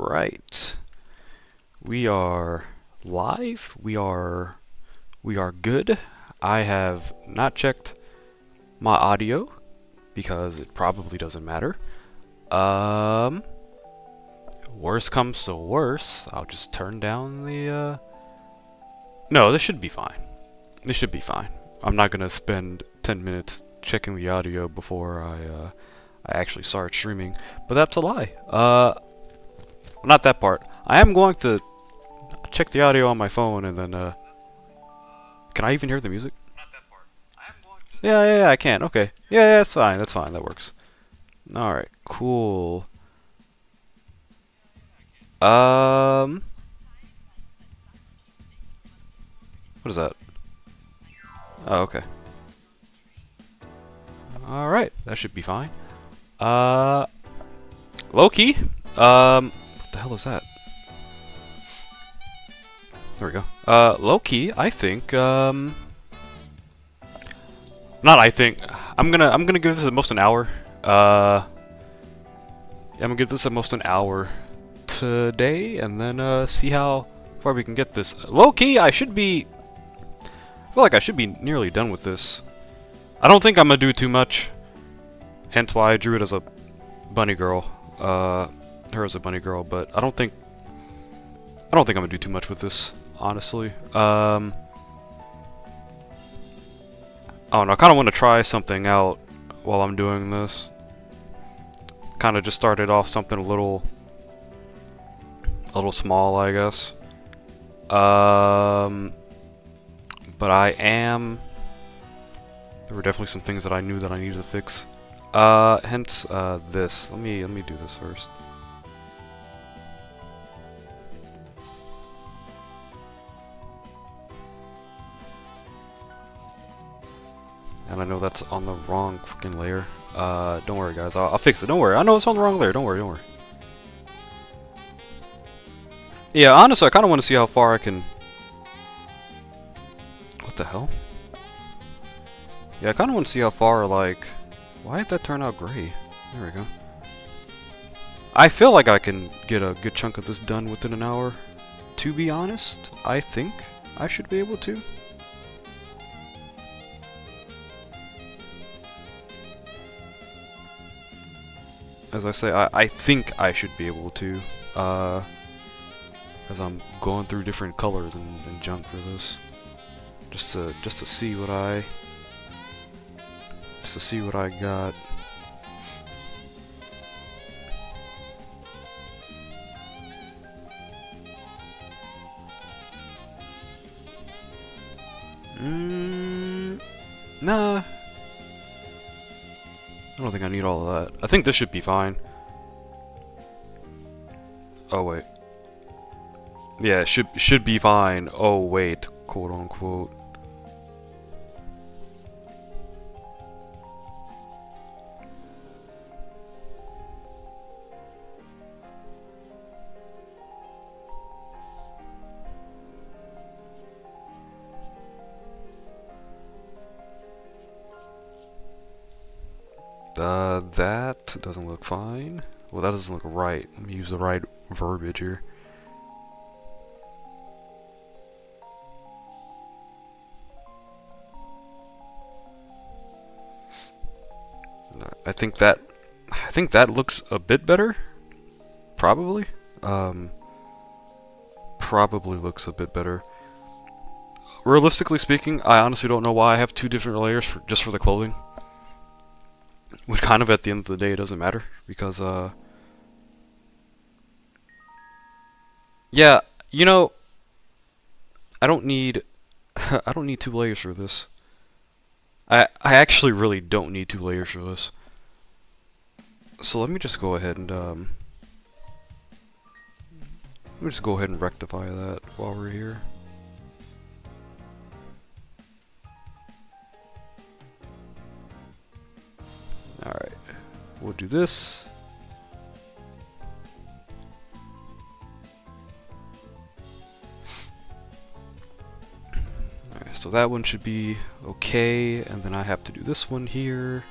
Alright. We are live. We are good. I have not checked my audio because it probably doesn't matter. Worst comes to worst, I'll just turn down the No, this should be fine. This should be fine. I'm not gonna spend 10 minutes checking the audio before I actually start streaming, but that's a lie. Not that part. I am going to check the audio on my phone and then, can I even hear the music? Not that part. I am going to... Yeah, I can. Okay. Yeah, that's fine. That's fine. That works. Alright, cool. What is that? Oh, okay. Alright, that should be fine. Low-key, what the hell is that? There we go. Low-key, I think, not I think, I'm gonna give this at most an hour. Yeah, I'm gonna give this at most an hour today, and then, see how far we can get this. Low-key, I feel like I should be nearly done with this. I don't think I'm gonna do too much, hence why I drew it as a bunny girl, her as a bunny girl, but I don't think I'm gonna do too much with this, honestly. I don't know, I kinda wanna try something out while I'm doing this. Kinda just started off something a little small, I guess. But there were definitely some things that I knew that I needed to fix. Hence, this. Let me do this first. And I know that's on the wrong freaking layer. Don't worry, guys. I'll fix it. Don't worry. I know it's on the wrong layer. Don't worry. Don't worry. Yeah, honestly, I kind of want to see how far I can... What the hell? Yeah, I kind of want to see how far, like... Why did that turn out gray? There we go. I feel like I can get a good chunk of this done within an hour. To be honest, I think I should be able to. As I say, I think I should be able to. As I'm going through different colors and junk for this. Just to see what I got. Nah. I don't think I need all of that. I think this should be fine. Oh wait. Yeah, should be fine. Oh wait, quote unquote. That doesn't look fine. Well, that doesn't look right. Let me use the right verbiage here. I think that looks a bit better. Probably. Probably looks a bit better. Realistically speaking, I honestly don't know why I have two different layers just for the clothing. Which kind of at the end of the day it doesn't matter because yeah, you know, I don't need I don't need two layers for this. I actually really don't need two layers for this. So let me just go ahead and rectify that while we're here. Alright, we'll do this. Alright, so that one should be okay, and then I have to do this one here.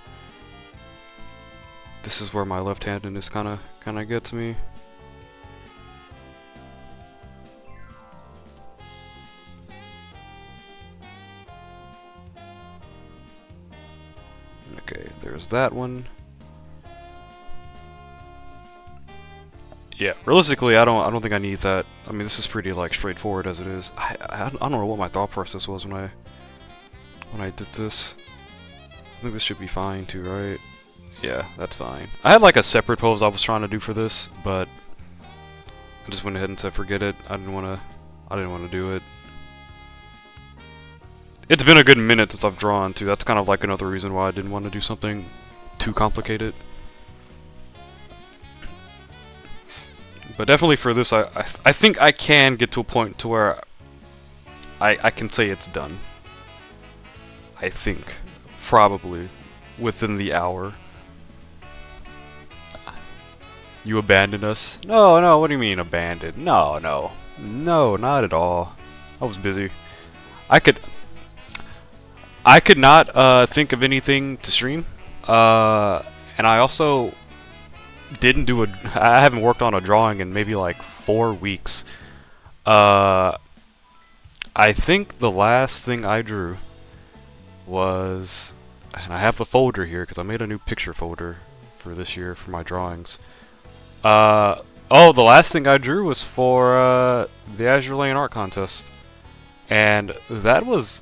This is where my left-handedness kinda gets me. There's that one. Yeah, realistically, I don't think I need that. I mean, this is pretty like straightforward as it is. I don't know what my thought process was when I did this. I think this should be fine too, right? Yeah, that's fine. I had like a separate pose I was trying to do for this, but I just went ahead and said forget it. I didn't want to do it. It's been a good minute since I've drawn too. That's kind of like another reason why I didn't want to do something too complicated. But definitely for this, I think I can get to a point to where I can say it's done. I think. Probably. Within the hour. You abandoned us? No, what do you mean abandoned? No, not at all. I was busy. I could not think of anything to stream. And I also didn't do I haven't worked on a drawing in maybe like 4 weeks. I think the last thing I drew was, and I have the folder here because I made a new picture folder for this year for my drawings. Oh, the last thing I drew was for the Azure Lane Art Contest, and that was,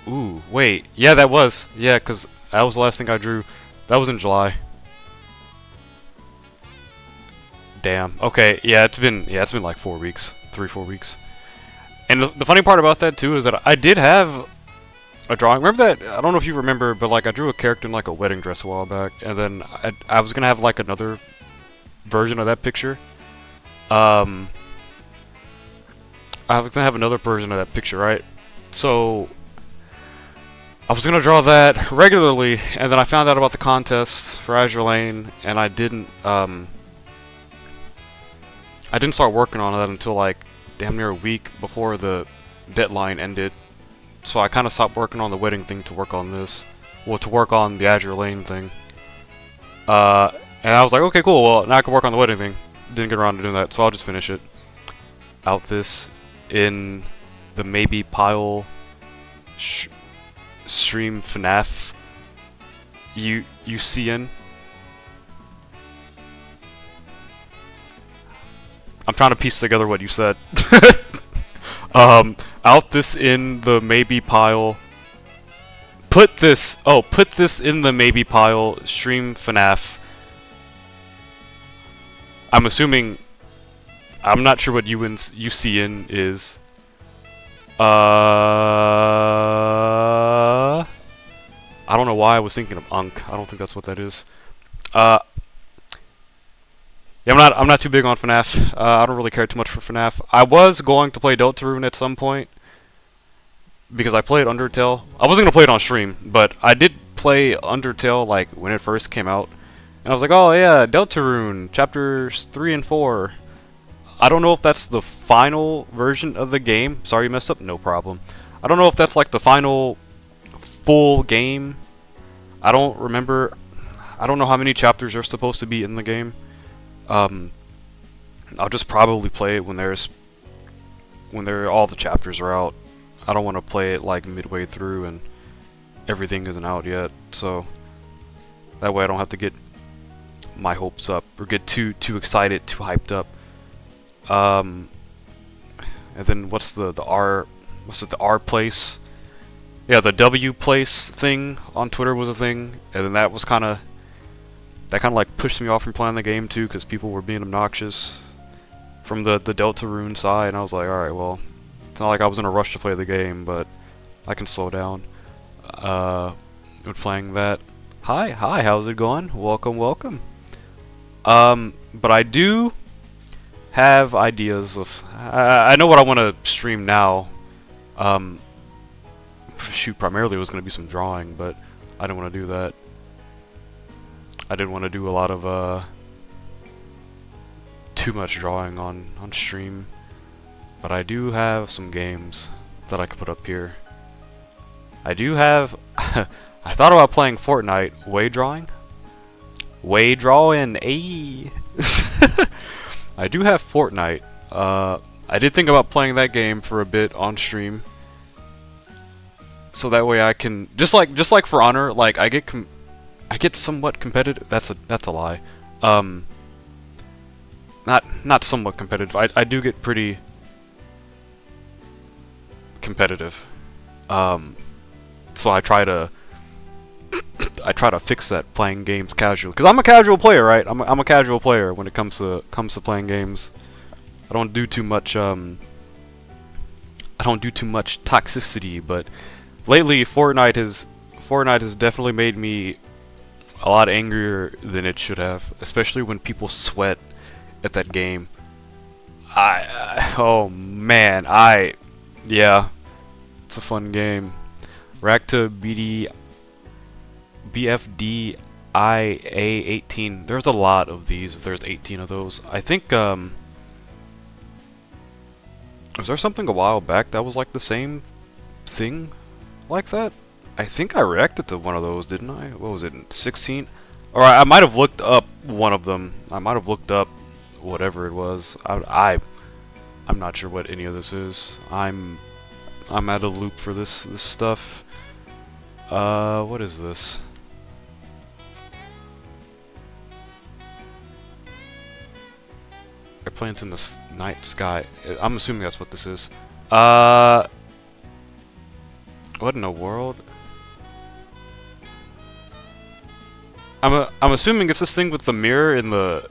ooh, wait, yeah, that was, yeah, because that was the last thing I drew. That was in July. Damn. Okay, yeah, it's been like 4 weeks, 3-4 weeks. And the funny part about that too is that I did have a drawing. Remember that? I don't know if you remember, but like I drew a character in like a wedding dress a while back, and then I was gonna have like another version of that picture. I was gonna have another version of that picture, right? So I was gonna draw that regularly, and then I found out about the contest for Azure Lane, and I didn't start working on that until like damn near a week before the deadline ended. So I kind of stopped working on the wedding thing to work on this. Well, to work on the Azure Lane thing. And I was like, okay, cool, well, now I can work on the wedding thing. Didn't get around to doing that, so I'll just finish it. Out this in the maybe pile stream FNAF you seeing. I'm trying to piece together what you said. Out this in the maybe pile. Put this in the maybe pile. Stream FNAF. I'm assuming. I'm not sure what UCN is. I don't know why I was thinking of Unk. I don't think that's what that is. Yeah, I'm not too big on FNAF. I don't really care too much for FNAF. I was going to play Deltarune at some point because I played Undertale. I wasn't gonna play it on stream, but I did play Undertale like when it first came out, and I was like, oh yeah, Deltarune chapters 3 and 4. I don't know if that's the final version of the game. Sorry you messed up. No problem. I don't know if that's like the final full game. I don't remember. I don't know how many chapters are supposed to be in the game. I'll just probably play it when all the chapters are out. I don't want to play it like midway through and everything isn't out yet, so that way I don't have to get my hopes up or get too excited, too hyped up. And then what's the R place? Yeah, the W place thing on Twitter was a thing, and then that kind of like pushed me off from playing the game too, because people were being obnoxious from the Deltarune side, and I was like, alright, well, it's not like I was in a rush to play the game, but I can slow down with playing that. Hi, how's it going? Welcome. But I do have ideas of, I know what I want to stream now. Shoot, primarily it was going to be some drawing, but I didn't want to do that. I didn't want to do a lot of too much drawing on stream, but I do have some games that I could put up here. I do have I thought about playing Fortnite. Way drawing, ayy. I do have Fortnite. I did think about playing that game for a bit on stream, so that way I can just like For Honor, like I get I get somewhat competitive. That's a lie. Not somewhat competitive. I do get pretty competitive. So I try to fix that playing games casually, because I'm a casual player, right? I'm a casual player when it comes to playing games. I don't do too much toxicity, but lately Fortnite has definitely made me a lot angrier than it should have, especially when people sweat at that game. Oh man, yeah, it's a fun game. Rack to BFDIA 18. There's a lot of these. There's 18 of those. I think was there something a while back that was like the same thing like that? I think I reacted to one of those, didn't I? What was it, 16? Or I might have looked up one of them. I might have looked up whatever it was. I'm not sure what any of this is. I'm at a loop for this stuff. What is this? Airplanes in the night sky. I'm assuming that's what this is. What in the world? I'm assuming it's this thing with the mirror in the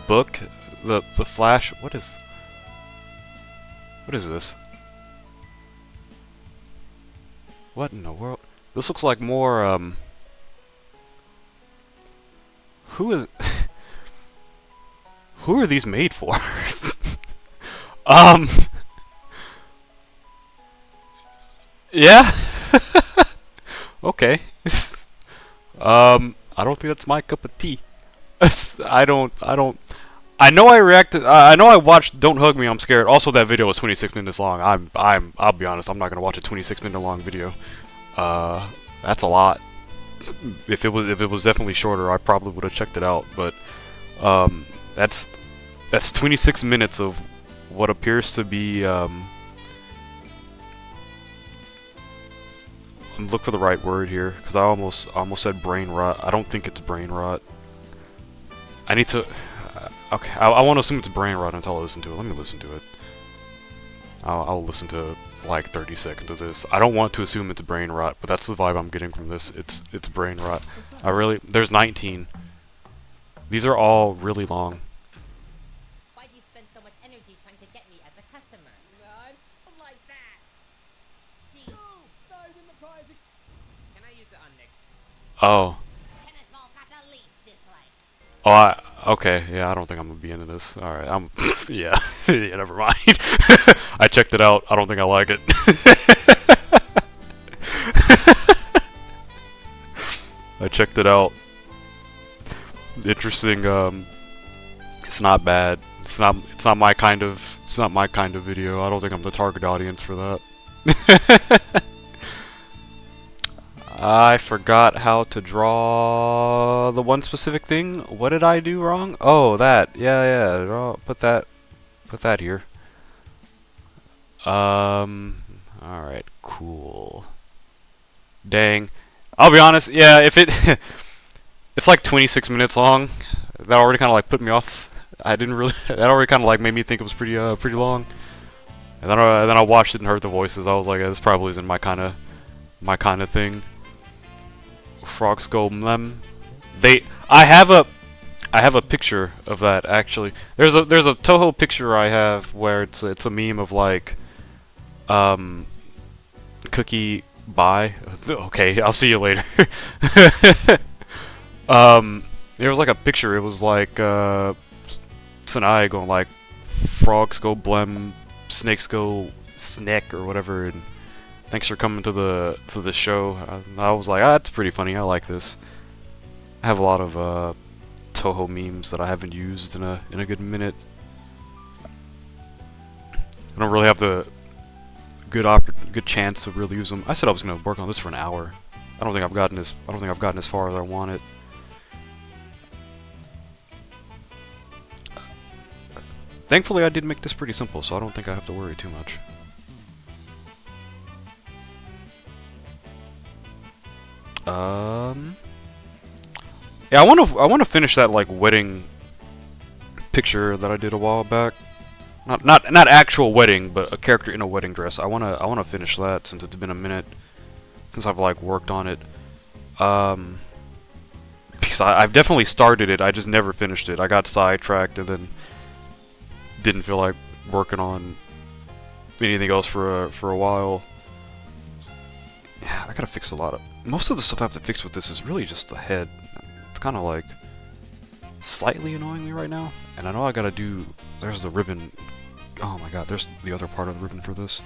book, the flash. What is this? What in the world? This looks like more who is who are these made for? Yeah. Okay. I don't think that's my cup of tea. I know I reacted. I know I watched "Don't Hug Me, I'm Scared." Also, that video was 26 minutes long. I'll be honest. I'm not gonna watch a 26-minute long video. That's a lot. If it was definitely shorter, I probably would have checked it out. But that's 26 minutes of what appears to be. Look for the right word here, because I almost said brain rot. I don't think it's brain rot. I need to. Okay, I want to assume it's brain rot until I listen to it. Let me listen to it. I'll listen to like 30 seconds of this. I don't want to assume it's brain rot, but that's the vibe I'm getting from this. It's brain rot. There's 19. These are all really long. Why do you spend so much energy trying to get me as a customer? I'm like that. See. Can I use it on Nick? Oh. Tennis ball got the least dislike. Oh, okay, yeah, I don't think I'm gonna be into this. Alright, yeah, yeah, never mind. I checked it out, I don't think I like it. I checked it out. Interesting, it's not bad. It's not my kind of video. I don't think I'm the target audience for that. I forgot how to draw the one specific thing. What did I do wrong? Oh, that. Yeah. Put that here. Alright, cool. Dang. I'll be honest, yeah, if it's like 26 minutes long. That already kind of like put me off. I didn't really. That already kind of like made me think it was pretty long. And then I watched it and heard the voices. I was like, this probably isn't my kind of thing. Frogs go mlem. I have a picture of that actually. There's a touhou picture I have where it's a meme of like cookie bye. Okay, I'll see you later. There was like a picture. It was like Sanai going like frogs go blem, snakes go snack or whatever, and thanks for coming to the show. I was like, that's pretty funny. I like this. I have a lot of touhou memes that I haven't used in a good minute. I don't really have the good chance to really use them. I said I was gonna work on this for an hour. I don't think I've gotten as far as I wanted. Thankfully, I did make this pretty simple, so I don't think I have to worry too much. Yeah, I wanna finish that like wedding picture that I did a while back. Not actual wedding, but a character in a wedding dress. I wanna finish that since it's been a minute since I've like worked on it. Because I've definitely started it. I just never finished it. I got sidetracked and then didn't feel like working on anything else for a while. Yeah, I gotta fix a lot of. Most of the stuff I have to fix with this is really just the head. It's kind of like slightly annoying me right now. And I know I gotta do. There's the ribbon. Oh my god, there's the other part of the ribbon for this.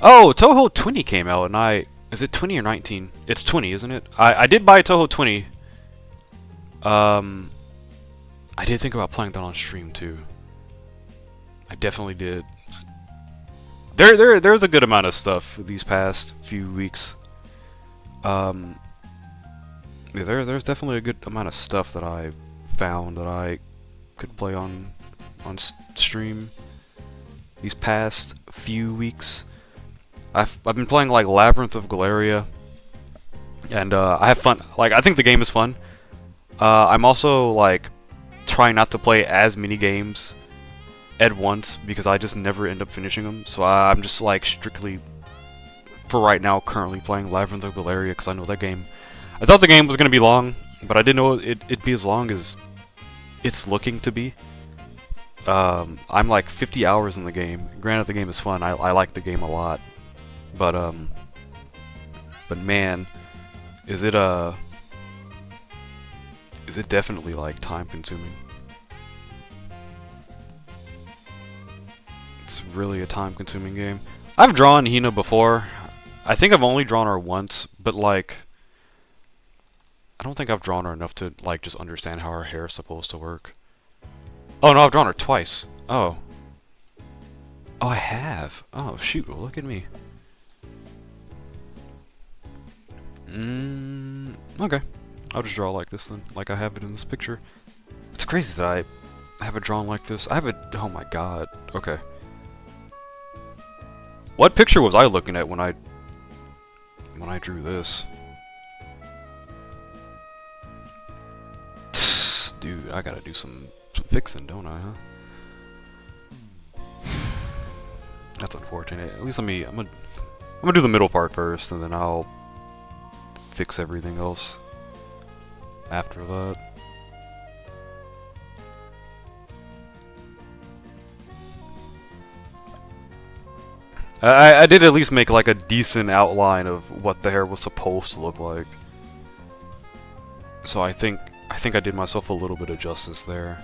Oh, Touhou 20 came out, and is it 20 or 19? It's 20, isn't it? I did buy Touhou 20. I did think about playing that on stream too. I definitely did. There's a good amount of stuff these past few weeks. Yeah, there's definitely a good amount of stuff that I found that I could play on stream these past few weeks. I've been playing like Labyrinth of Galeria, and I have fun. Like I think the game is fun. I'm also like trying not to play as many games at once because I just never end up finishing them. So I'm just like strictly for right now currently playing Labyrinth of Galeria because I know that game. I thought the game was gonna be long, but I didn't know it'd be as long as it's looking to be. I'm like 50 hours in the game. Granted, the game is fun. I like the game a lot, but man, is it definitely like time consuming. It's really a time consuming game. I've drawn Hina before. I think I've only drawn her once, but like I don't think I've drawn her enough to like just understand how her hair is supposed to work. Oh no, I've drawn her twice. Oh. Oh, I have. Oh shoot, well, look at me. Okay. I'll just draw like this then, like I have it in this picture. It's crazy that I have it drawn like this. I have it. Oh my god. Okay. What picture was I looking at when I drew this? Dude, I gotta do some fixing, don't I, huh? That's unfortunate. At least I'm gonna do the middle part first, and then I'll fix everything else after that. I did at least make like a decent outline of what the hair was supposed to look like. So I think I did myself a little bit of justice there.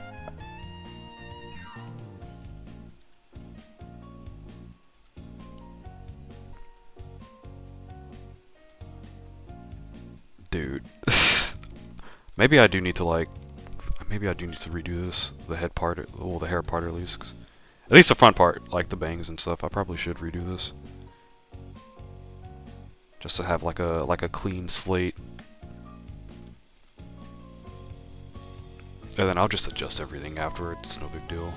Dude. Maybe I do need to redo this, the head part, well, the hair part at least. At least the front part, like the bangs and stuff. I probably should redo this. Just to have like a clean slate. And then I'll just adjust everything afterwards, it's no big deal.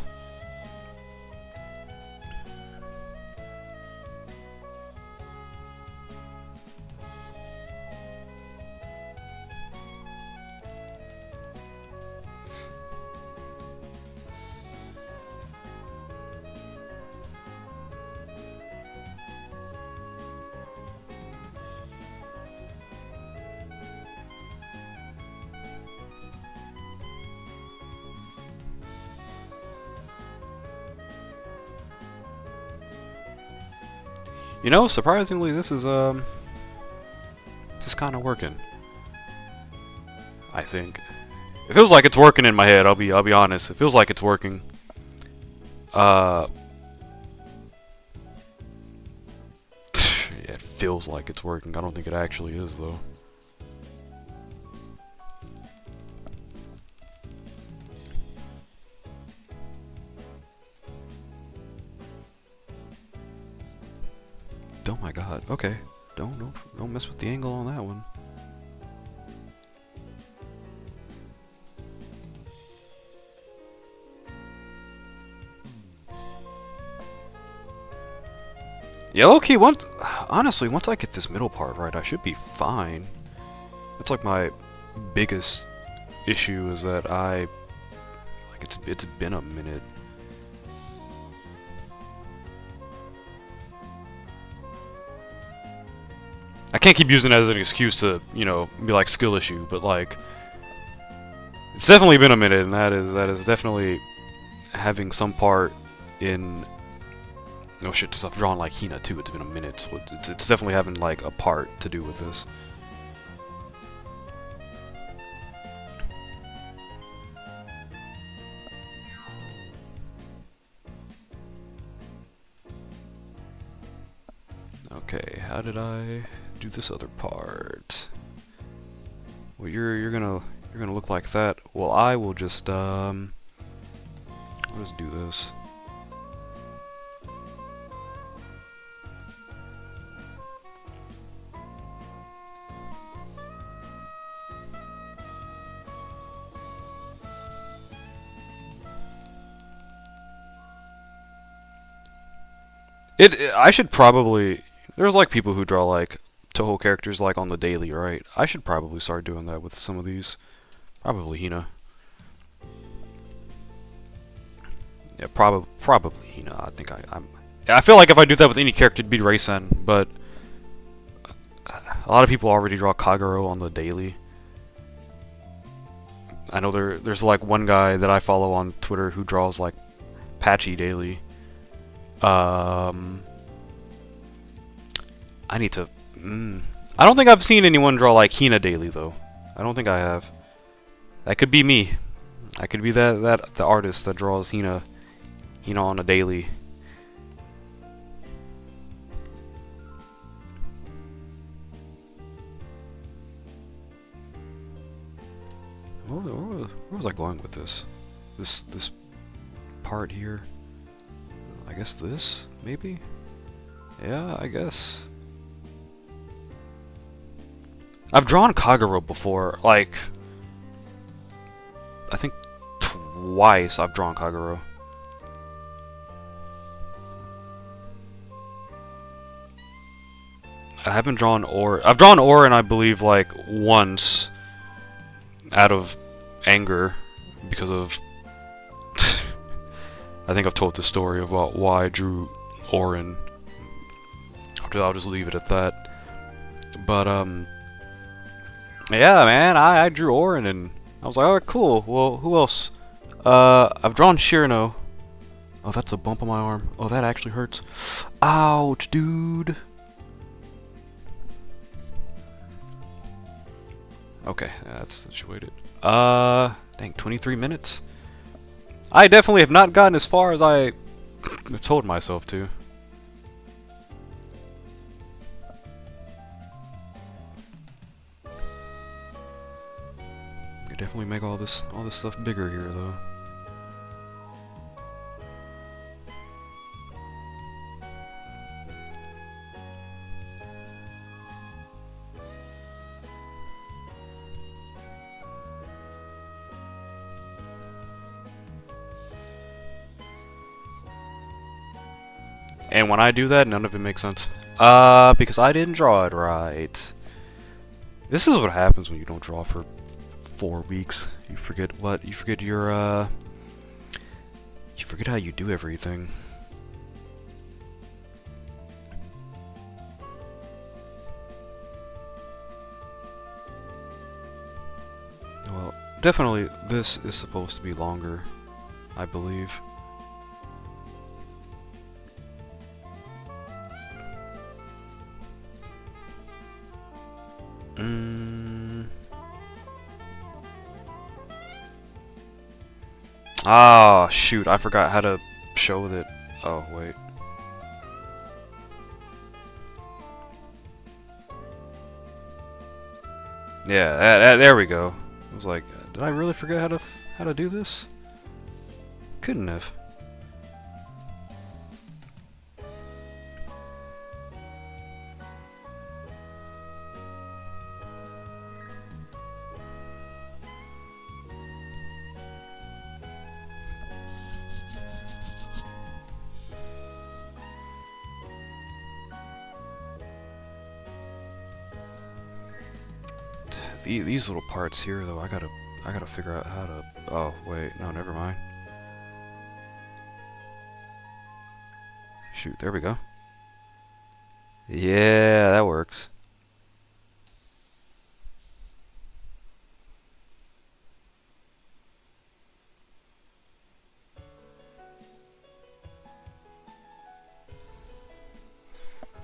You know, surprisingly, this is kind of working. I think it feels like it's working in my head. I'll be honest. It feels like it's working. Yeah, it feels like it's working. I don't think it actually is though. Oh my god. Okay. Don't mess with the angle on that one. Yeah, low-key, honestly, once I get this middle part right, I should be fine. That's like my biggest issue is that it's been a minute. I can't keep using it as an excuse to, you know, be like skill issue, but like it's definitely been a minute, and that is definitely having some part in. Oh shit, stuff drawn like Hina too. It's been a minute, so it's definitely having like a part to do with this. Okay, how did I do this other part? Well, you're gonna look like that. Well, I will just I'll just do this. I should probably. There's like people who draw like touhou characters like on the daily, right? I should probably start doing that with some of these. Probably Hina. Yeah, probably Hina. I think I'm. I feel like if I do that with any character, it'd be Raysen, but a lot of people already draw Kagero on the daily. I know there's like one guy that I follow on Twitter who draws like Patchy daily. I need to. I don't think I've seen anyone draw like Hina daily though. I don't think I have. That could be me. I could be the artist that draws Hina on a daily. Where was I going with this? This part here. I guess this maybe. Yeah, I guess. I've drawn Kagero before, like I think twice I've drawn Kagero. I haven't drawn I've drawn Orin, I believe, like once out of anger because of I think I've told the story about why I drew Orin. I'll just leave it at that. But yeah, man, I drew Orin and I was like, oh, cool. Well, who else? I've drawn Shirano. Oh, that's a bump on my arm. Oh, that actually hurts. Ouch, dude. Okay, that's situated. Dang, 23 minutes? I definitely have not gotten as far as I have told myself to. Could definitely make all this stuff bigger here, though. And when I do that, none of it makes sense. Because I didn't draw it right. This is what happens when you don't draw for 4 weeks. You forget what? You forget your, you forget how you do everything. Well, definitely this is supposed to be longer, I believe. Ah, shoot, I forgot how to show that. Oh, wait. Yeah, there we go. I was like, did I really forget how to do this? Couldn't have. These little parts here, though, I gotta figure out how to. Oh wait, no, never mind. Shoot, there we go. Yeah, that works.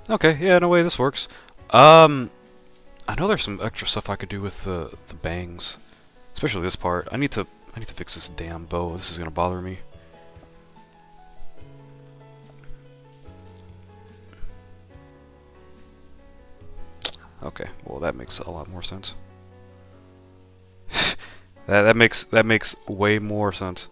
Okay, yeah, no way, this works. I know there's some extra stuff I could do with the bangs, especially this part. I need to fix this damn bow. This is gonna bother me. Okay, well that makes a lot more sense. that makes way more sense.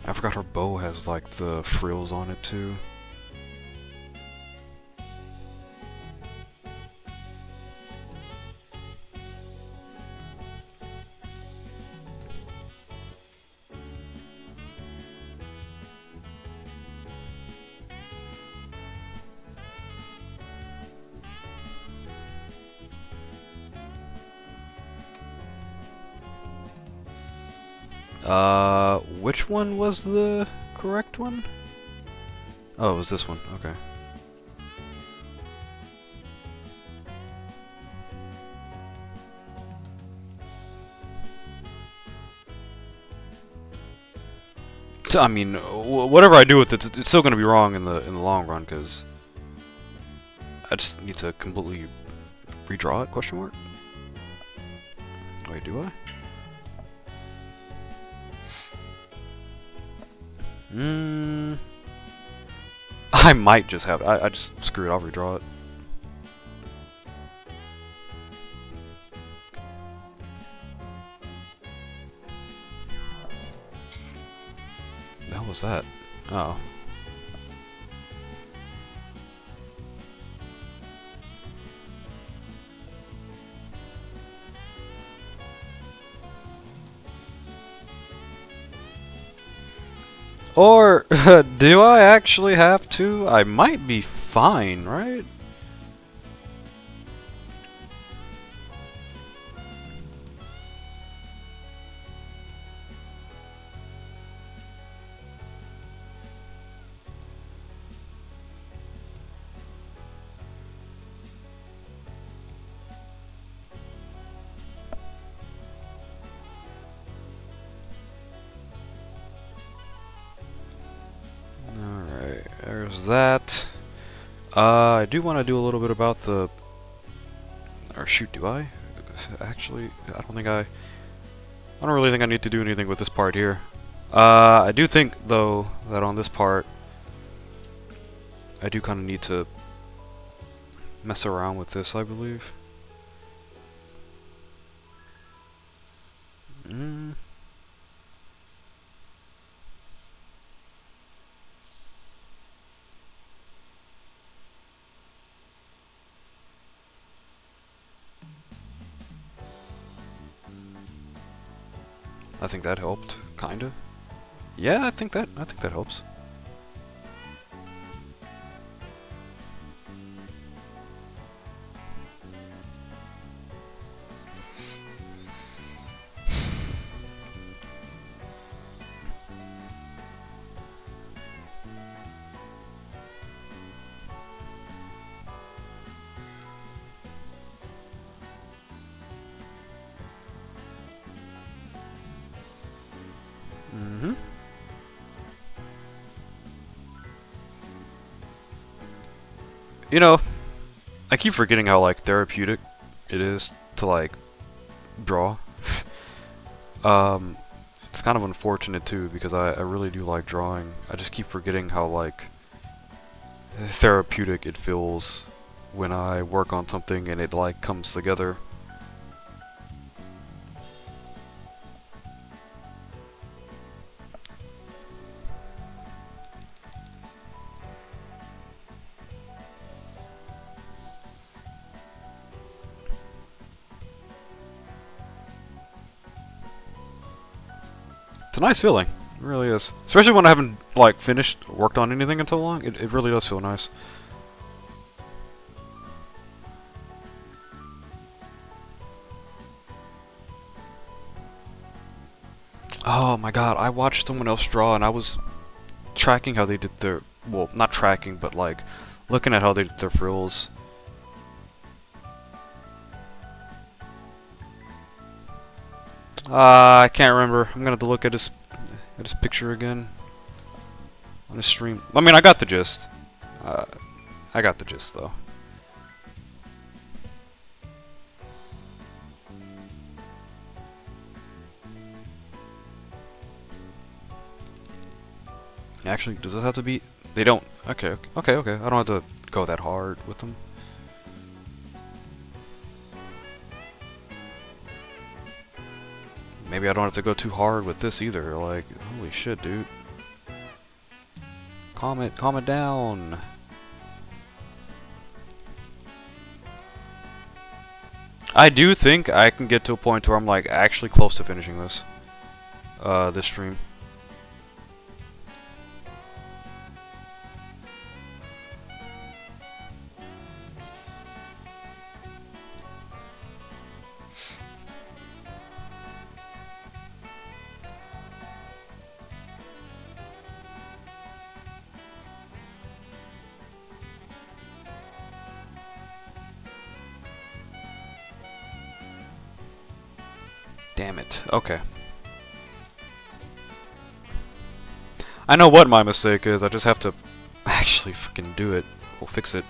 I forgot her bow has like the frills on it too. Which one was the correct one? Oh, it was this one. Okay. I mean, whatever I do with it, it's still gonna be wrong in the long run, because I just need to completely redraw it? Question mark? Wait, do I? I might just have it. I just screw it. I'll redraw it. The hell was that? Oh. Or, do I actually have to? I might be fine, right? Alright, there's that. I do want to do a little bit about the... Or shoot, do I? Actually, I don't really think I need to do anything with this part here. I do think, though, that on this part, I do kind of need to mess around with this, I believe. I think that helped, kinda. Yeah, I think that helps. You know, I keep forgetting how, like, therapeutic it is to, like, draw. It's kind of unfortunate, too, because I really do like drawing. I just keep forgetting how, like, therapeutic it feels when I work on something and it, like, comes together. a nice feeling. It really is. Especially when I haven't like worked on anything in so long. It really does feel nice. Oh my god, I watched someone else draw and I was tracking how they did their, well, not tracking, but like looking at how they did their frills. I can't remember. I'm gonna have to look at his picture again on his stream. I mean, I got the gist. I got the gist though. Actually, does it have to be? They don't. Okay, okay, okay. I don't have to go that hard with them. Maybe I don't have to go too hard with this either. Like, holy shit, dude. Calm it down. I do think I can get to a point where I'm like actually close to finishing this. This stream. Damn it. Okay. I know what my mistake is. I just have to actually fucking do it. We'll fix it.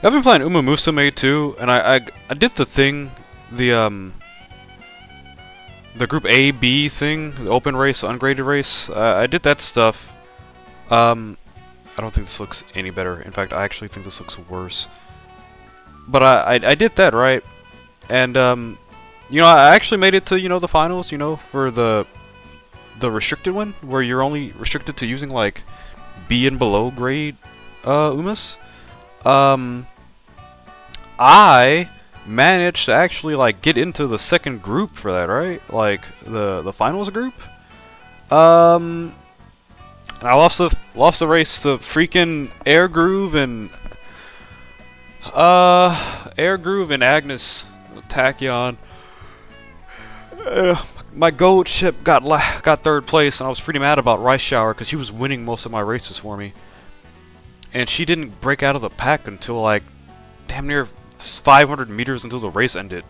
I've been playing Uma Musume too, and I did the thing, the group A, B thing, the open race, ungraded race. I did that stuff. I don't think this looks any better. In fact, I actually think this looks worse. But I did that, right? And you know, I actually made it to, you know, the finals, you know, for the restricted one, where you're only restricted to using like B and below grade Umas. I managed to actually like get into the second group for that, right? Like the finals group. And I lost the race to freaking Air Groove and Agnes Tachyon. My gold ship got third place, and I was pretty mad about Rice Shower because she was winning most of my races for me. And she didn't break out of the pack until like damn near 500 meters until the race ended.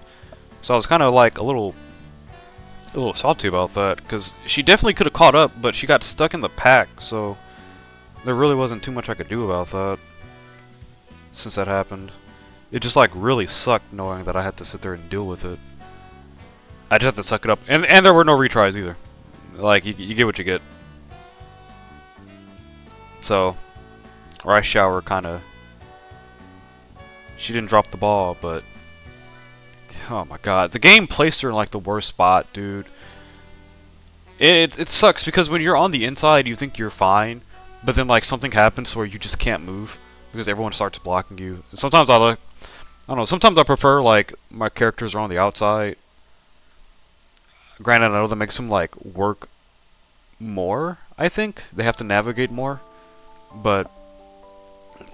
So I was kind of like a little salty about that, because she definitely could have caught up, but she got stuck in the pack, so there really wasn't too much I could do about that since that happened. It just like really sucked knowing that I had to sit there and deal with it. I just had to suck it up, and there were no retries either. Like you get what you get. So Rice Shower kind of, she didn't drop the ball, but oh my god, the game placed her in like the worst spot, dude. It sucks because when you're on the inside, you think you're fine, but then like something happens where you just can't move because everyone starts blocking you. Sometimes I don't know. Sometimes I prefer like my characters are on the outside. Granted, I know that makes them like work more. I think they have to navigate more, but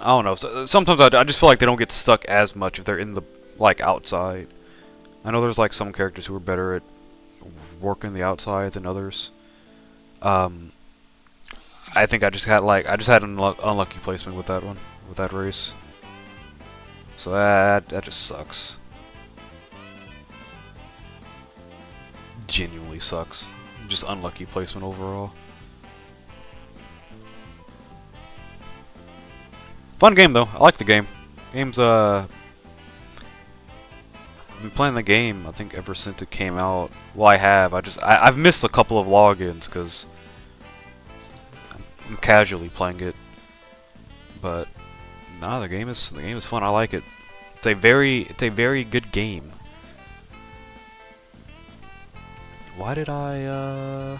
I don't know. Sometimes I just feel like they don't get stuck as much if they're in the like outside. I know there's like some characters who are better at working the outside than others. I think I just had an unlucky placement with that one, with that race. So that just sucks. Genuinely sucks. Just unlucky placement overall. Fun game though. I like the game. Game's I've been playing the game I think ever since it came out. Well, I've missed a couple of logins because I'm casually playing it. But nah, the game is fun. I like it. It's a very good game. Why did I,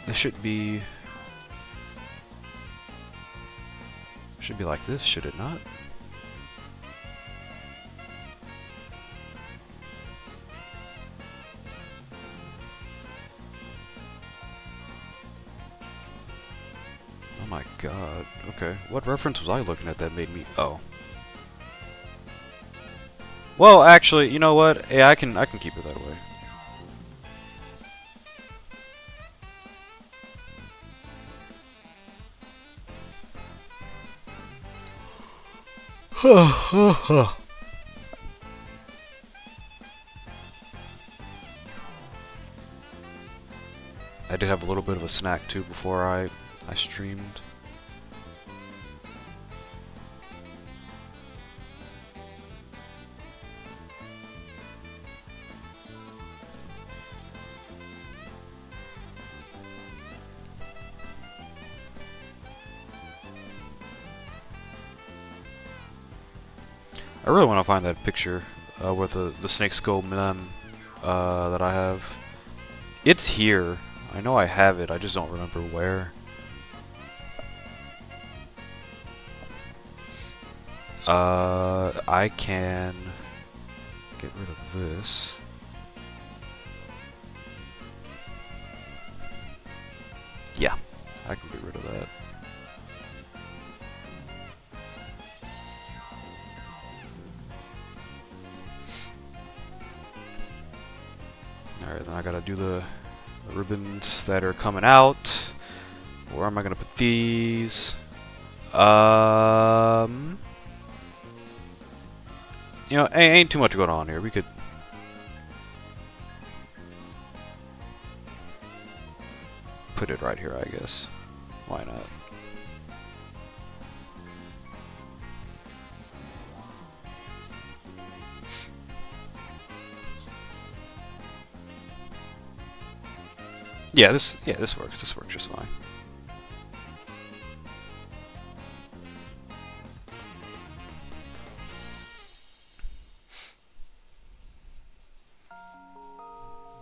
This should be like this, should it not? Oh my god. Okay. What reference was I looking at that made me... Oh. Well, actually, you know what? Yeah, I can keep it that way. I did have a little bit of a snack too before I streamed. I really want to find that picture with the snake skull mem that I have. It's here. I know I have it, I just don't remember where. I can get rid of this. Yeah, I can get rid of that. Alright, then I gotta do the ribbons that are coming out. Where am I gonna put these? You know, ain't too much going on here. We could put it right here, I guess. Why not? Yeah, this works. This works just fine.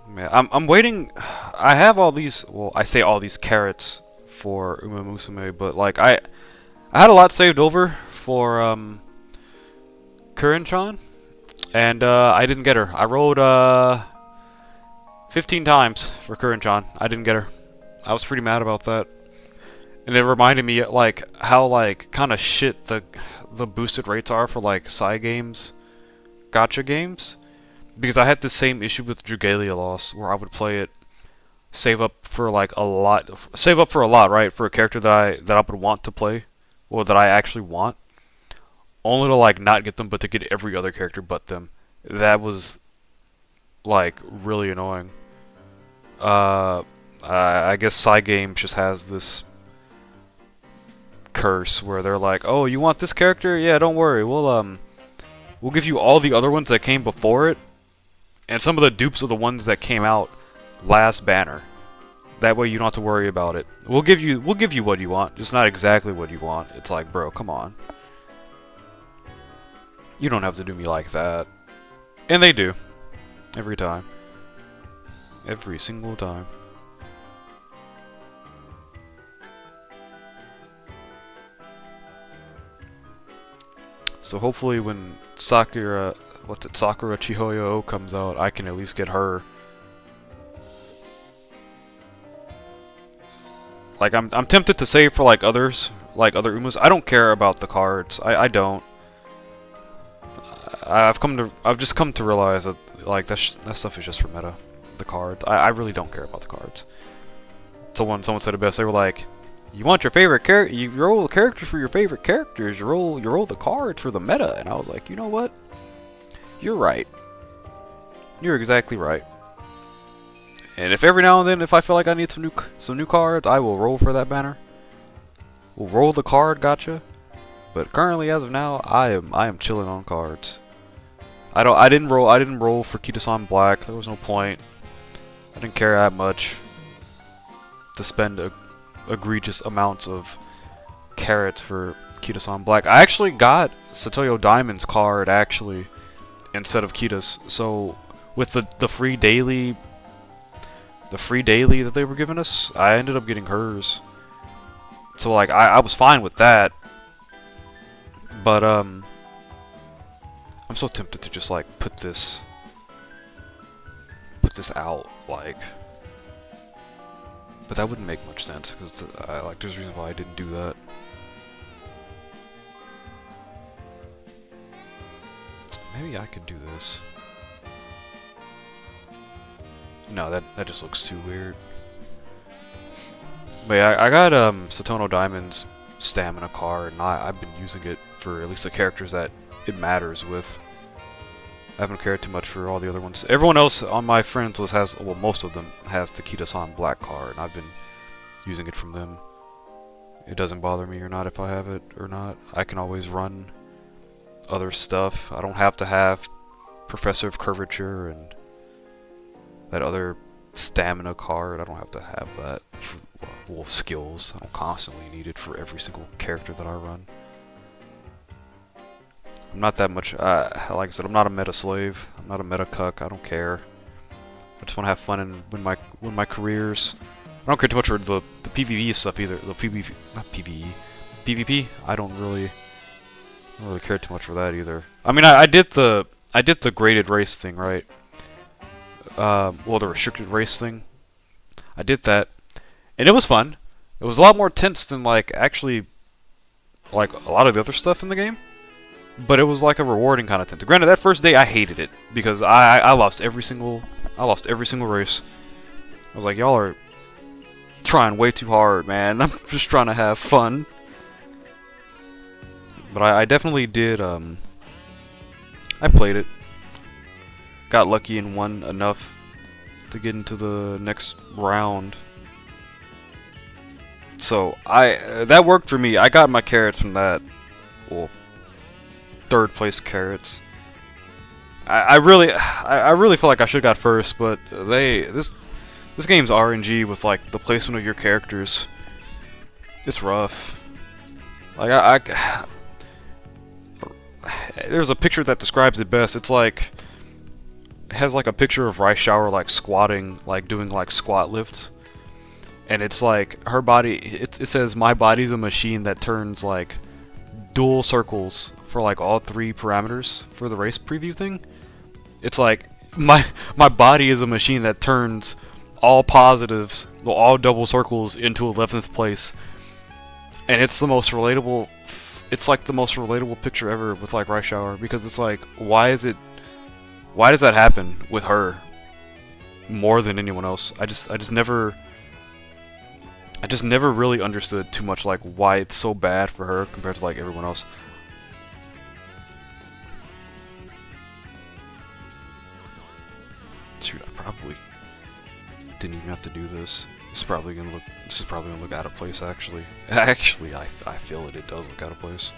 Man, I'm waiting. I have all these. Well, I say all these carrots for Uma Musume, but like I had a lot saved over for Kurin-chan, and I didn't get her. I rolled 15 times for Kurin-chan. I didn't get her. I was pretty mad about that. And it reminded me like how like kind of shit the boosted rates are for like side games, gacha games, because I had the same issue with Dragalia Lost where I would play it, save up for like a lot, right, for a character that I would want to play, or that I actually want, only to like not get them, but to get every other character but them. That was like really annoying. I guess Cygames just has this curse where they're like, "Oh, you want this character? Yeah, don't worry. We'll give you all the other ones that came before it, and some of the dupes of the ones that came out last banner. That way you don't have to worry about it. We'll give you what you want, just not exactly what you want." It's like, bro, come on. You don't have to do me like that. And they do. Every time. Every single time. So hopefully when Sakura Chihoyo comes out, I can at least get her. Like I'm tempted to save for like others, like other Umas. I don't care about the cards. I don't. I've just come to realize that like that stuff is just for meta. The cards. I really don't care about the cards. Someone said it best. They were like, "You want your favorite character? You roll the characters for your favorite characters. You roll the cards for the meta." And I was like, you know what? You're right. You're exactly right. And if every now and then, if I feel like I need some new cards, I will roll for that banner. We'll roll the card, gotcha. But currently, as of now, I am chilling on cards. I didn't roll for Kita-san Black. There was no point. I didn't care that much to spend egregious amounts of carrots for Kita-san Black. I actually got Satoyo Diamond's card actually instead of Kita's. So with the free daily, that they were giving us, I ended up getting hers. So like I was fine with that, but I'm so tempted to just like put this out, like, but that wouldn't make much sense because there's a reason why I didn't do that. Maybe I could do this. No, that just looks too weird. But yeah, I got Satono Diamond's stamina card, and I've been using it for at least the characters that it matters with. I haven't cared too much for all the other ones. Everyone else on my friends list has, well, most of them has Takeda-san Black card, and I've been using it from them. It doesn't bother me or not if I have it or not. I can always run other stuff. I don't have to have Professor of Curvature and that other stamina card. I don't have to have that for, well, skills. I don't constantly need it for every single character that I run. I'm not that much, like I said, I'm not a meta slave. I'm not a meta cuck. I don't care. I just want to have fun and win my careers. I don't care too much for the PvE stuff either. The PvE, not PvE, PvP. I don't really care too much for that either. I mean, I did the graded race thing, right? Well, the restricted race thing. I did that, and it was fun. It was a lot more tense than like actually like a lot of the other stuff in the game. But it was like a rewarding kind of tense. Granted, that first day I hated it because I lost every single race. I was like, y'all are trying way too hard, man. I'm just trying to have fun. But I definitely did. I played it. Got lucky and won enough to get into the next round. So that worked for me. I got my carrots from that. Well, third place carrots. I really feel like I should have got first, but this game's RNG with like the placement of your characters. It's rough. Like there's a picture that describes it best. It's like it has like a picture of Rice Shower like squatting, like doing like squat lifts, and it's like her body. It says my body's a machine that turns like dual circles for like all 3 parameters for the race preview thing. It's like my body is a machine that turns all positives, all double circles into 11th place, and it's the most relatable. It's like the most relatable picture ever with like Rice Shower, because it's like why does that happen with her more than anyone else? I just never really understood too much like why it's so bad for her compared to like everyone else. Shoot, I probably didn't even have to do this. This is probably gonna look out of place. Actually, I feel it. It does look out of place.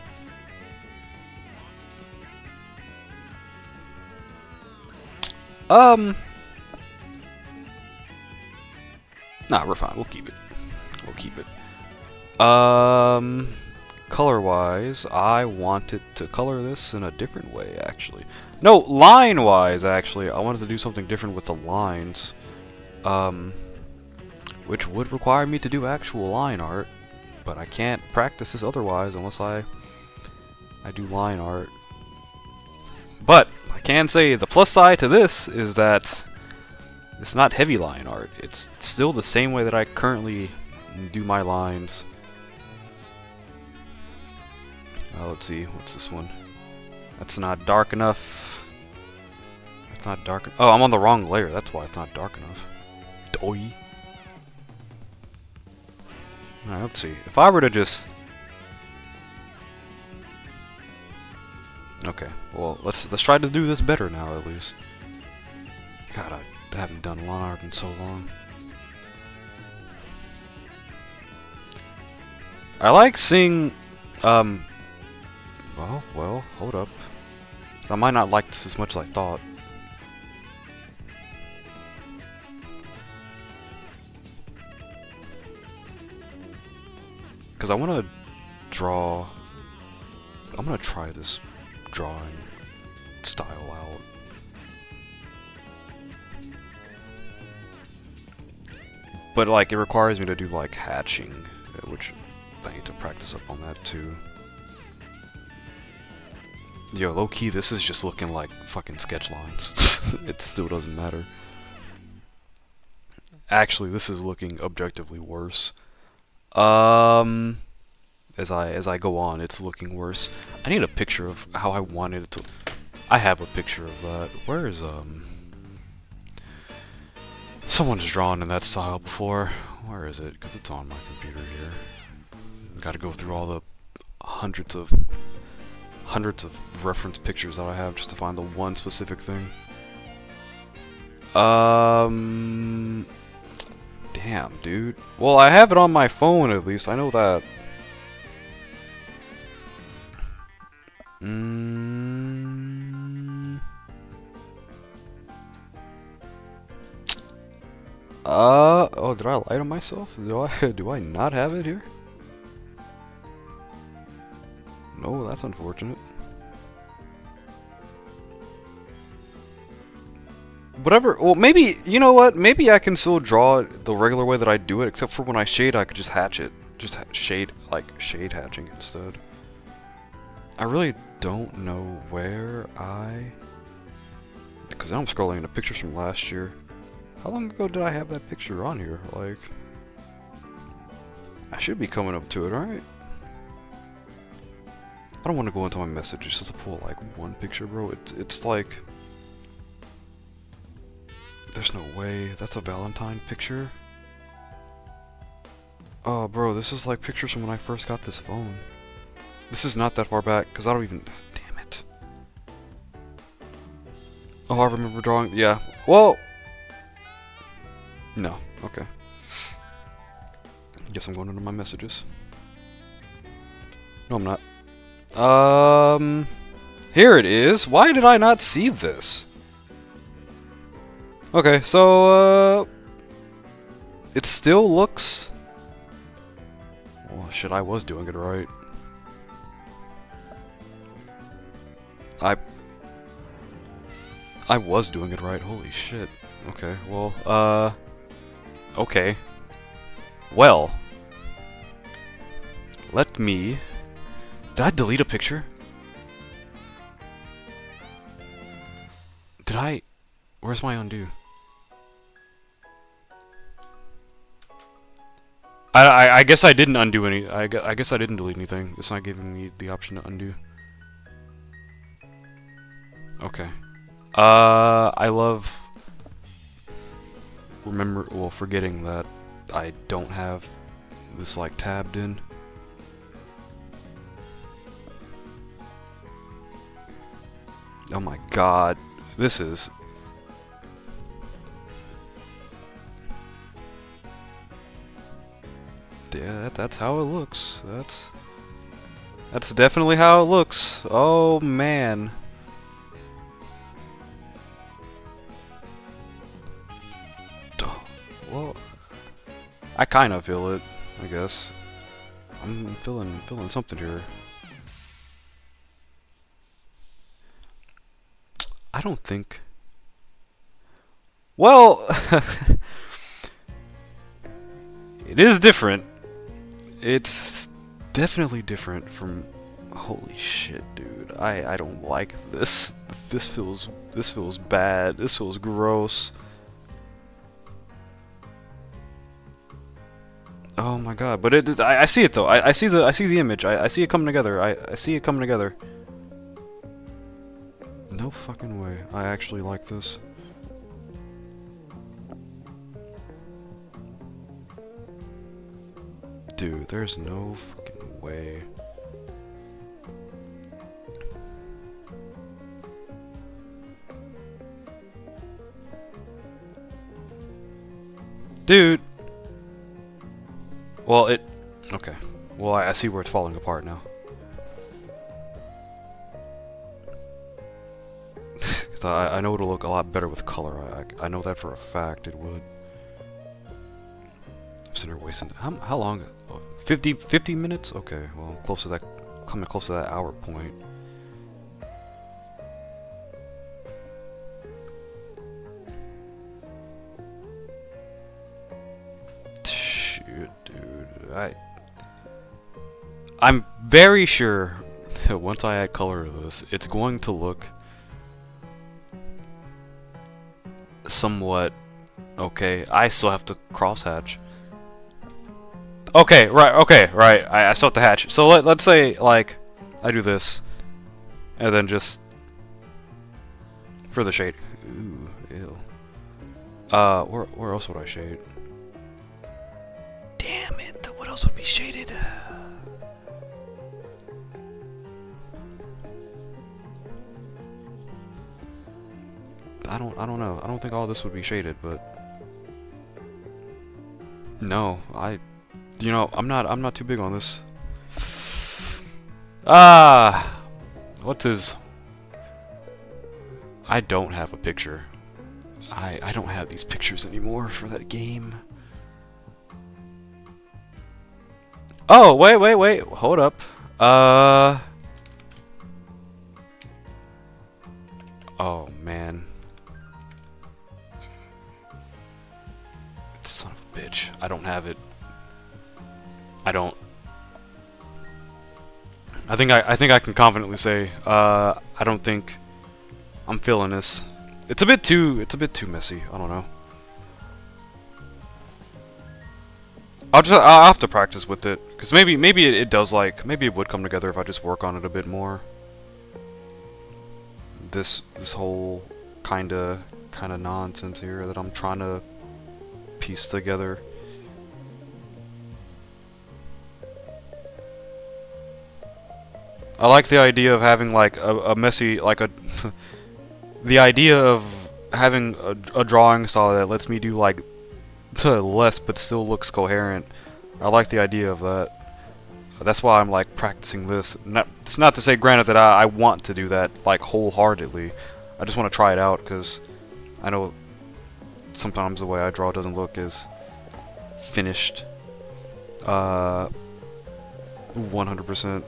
Nah, we're fine. We'll keep it. We'll keep it. Color-wise, I wanted to color this in a different way, actually. No, line-wise, actually, I wanted to do something different with the lines. Which would require me to do actual line art, but I can't practice this otherwise unless I do line art. But I can say the plus side to this is that it's not heavy line art. It's still the same way that I currently do my lines. Let's see, what's this one? That's not dark enough. That's not dark. Oh, I'm on the wrong layer. That's why it's not dark enough. Doi. Alright, let's see. If I were to just... Okay, well, let's try to do this better now, at least. God, I haven't done line art in so long. I like seeing, well, hold up. I might not like this as much as I thought. Because I want to draw... I'm going to try this drawing style out. But like, it requires me to do like hatching, which I need to practice up on that too. Yo, low key, this is just looking like fucking sketch lines. It still doesn't matter. Actually, this is looking objectively worse. As I go on, it's looking worse. I need a picture of how I wanted it to. I have a picture of that. Where is someone's drawn in that style before. Where is it? Because it's on my computer here. Got to go through all the hundreds of reference pictures that I have just to find the one specific thing. Damn, dude. Well, I have it on my phone at least. I know that. Oh, did I lie to myself? Do I not have it here? No, that's unfortunate. Whatever, well, maybe, you know what? Maybe I can still draw it the regular way that I do it, except for when I shade, I could just hatch it. Just shade, like, shade hatching instead. I really don't know where because now I'm scrolling into pictures from last year. How long ago did I have that picture on here? Like, I should be coming up to it, right? I don't want to go into my messages just to pull, like, one picture, bro. It's like... There's no way. That's a Valentine picture? Oh, bro, this is like pictures from when I first got this phone. This is not that far back, because I don't even... Damn it. Oh, I remember drawing... Yeah. Well... No. Okay. Guess I'm going into my messages. No, I'm not. Here it is. Why did I not see this? Okay, so, it still looks... Well, shit, I was doing it right. I was doing it right, holy shit. Okay, well, okay. Well. Let me... Did I delete a picture? Did I... Where's my undo? I guess I didn't undo any. I guess I didn't delete anything. It's not giving me the option to undo. Okay. I love forgetting that I don't have this like tabbed in. Oh my god, this is... Yeah, that's how it looks. That's definitely how it looks. Oh man. Well, I kind of feel it, I guess. I'm feeling something here. I don't think... Well, it is different. It's definitely different from... Holy shit, dude. I don't like this. This feels bad. This feels gross. Oh my god, but I see it though. I see the image. I see it coming together. I see it coming together. No fucking way. I actually like this. Dude, there's no fucking way. Dude. Well, okay. Well, I see where it's falling apart now. Because I know it'll look a lot better with color. I know that for a fact it would. I'm sitting here wasting... How long? 50 minutes? Okay, well, close to that... Coming close to that hour point. I'm very sure once I add color to this, it's going to look somewhat okay. I still have to crosshatch. Okay, right. I still have to hatch. So let's say like I do this, and then just for the shade. Ooh, ew. Where else would I shade? Damn it! What else would be shaded? I don't know. I don't think all this would be shaded, but no, you know, I'm not too big on this. What is? I don't have a picture. I don't have these pictures anymore for that game. Oh, wait, hold up. Oh man. Son of a bitch. I don't have it. I don't. I think I can confidently say I don't think I'm feeling this. It's a bit too messy. I don't know. I'll have to practice with it, cuz maybe it does, like, maybe it would come together if I just work on it a bit more. This whole kind of nonsense here that I'm trying to piece together. I like the idea of having like a messy, like a the idea of having a drawing style that lets me do like less but still looks coherent. I like the idea of that. That's why I'm like practicing this. It's not to say, granted, that I want to do that like wholeheartedly. I just want to try it out because I know sometimes the way I draw doesn't look as finished 100%.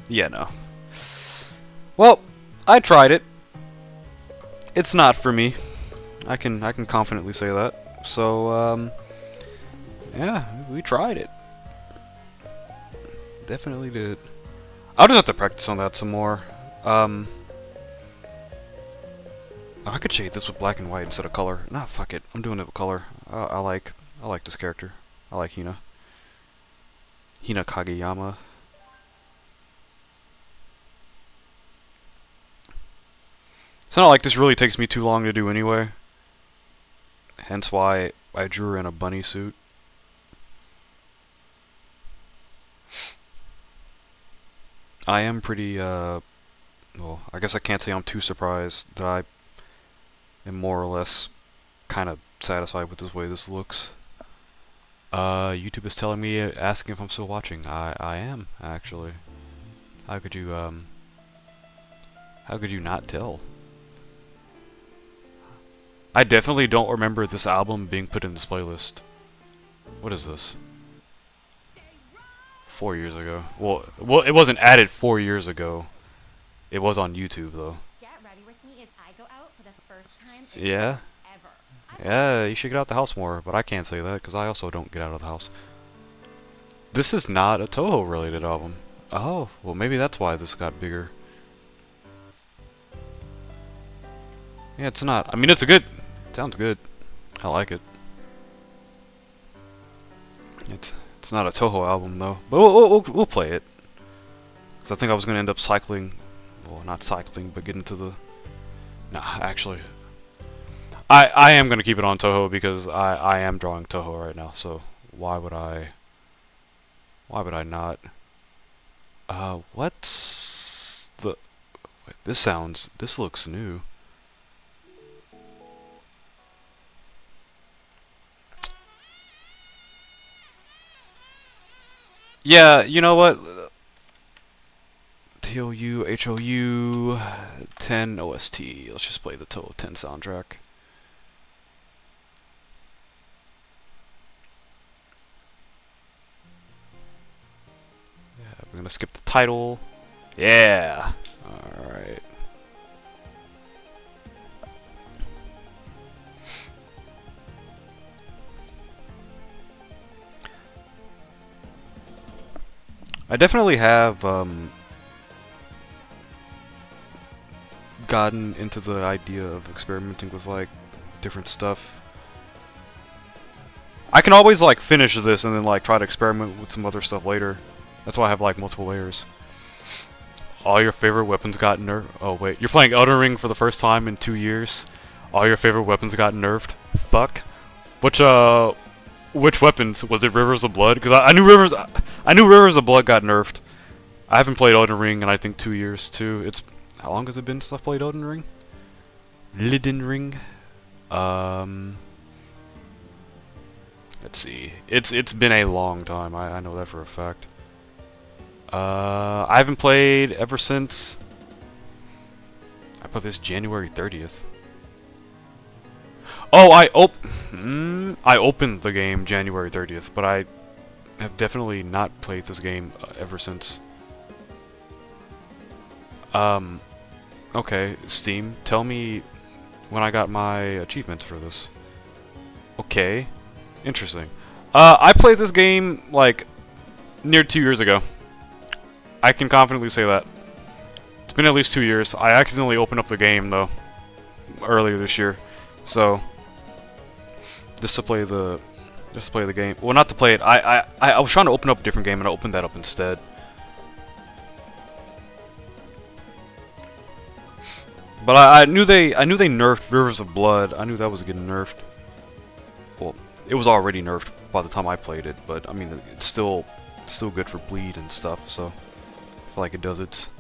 Yeah, no. Well, I tried it. It's not for me. I can confidently say that. So, yeah, we tried it. Definitely did. I'll just have to practice on that some more. Oh, I could shade this with black and white instead of color. Nah, fuck it. I'm doing it with color. I like this character. I like Hina. Hina Kageyama. It's not like this really takes me too long to do anyway. Hence why I drew her in a bunny suit. I am pretty, well, I guess I can't say I'm too surprised that I am more or less kind of satisfied with the way this looks. YouTube is telling me, asking if I'm still watching. I am, actually. How could you not tell? I definitely don't remember this album being put in this playlist. What is this? 4 years ago. Well, it wasn't added 4 years ago. It was on YouTube, though. Get ready with me as I go out for the first time Yeah? ever. Yeah, you should get out the house more, but I can't say that, because I also don't get out of the house. This is not a Touhou-related album. Oh, well maybe that's why this got bigger. Yeah, it's not. I mean, it's a good... It sounds good. I like it. It's not a Touhou album, though. But we'll play it. Because I think I was going to end up cycling... Well, not cycling, but getting to the... Nah, actually... I am going to keep it on Touhou because I am drawing Touhou right now, so why would I not? What's the... Wait, this looks new. Yeah, you know what? TOU, HOU, 10 OST. Let's just play the Touhou 10 soundtrack. Yeah, we're gonna skip the title. Yeah! Alright. I definitely have gotten into the idea of experimenting with like different stuff. I can always like finish this and then like try to experiment with some other stuff later. That's why I have like multiple layers. All your favorite weapons got nerfed. Oh wait, you're playing Elden Ring for the first time in 2 years. All your favorite weapons got nerfed. Fuck. Which weapons? Was it Rivers of Blood? Because I knew Rivers of Blood got nerfed. I haven't played Elden Ring in I think 2 years too. It's how long has it been since I've played Elden Ring? Elden Ring. Let's see. It's been a long time. I know that for a fact. I haven't played ever since I put this January 30th. Oh, I opened the game January 30th, but I have definitely not played this game ever since. Okay, Steam, tell me when I got my achievements for this. Okay, interesting. I played this game like near 2 years ago. I can confidently say that. It's been at least 2 years. I accidentally opened up the game though earlier this year, so just to play the game. Well, not to play it. I was trying to open up a different game and I opened that up instead. But I knew they nerfed Rivers of Blood. I knew that was getting nerfed. Well, it was already nerfed by the time I played it, but I mean it's still good for bleed and stuff. So I feel like it does its.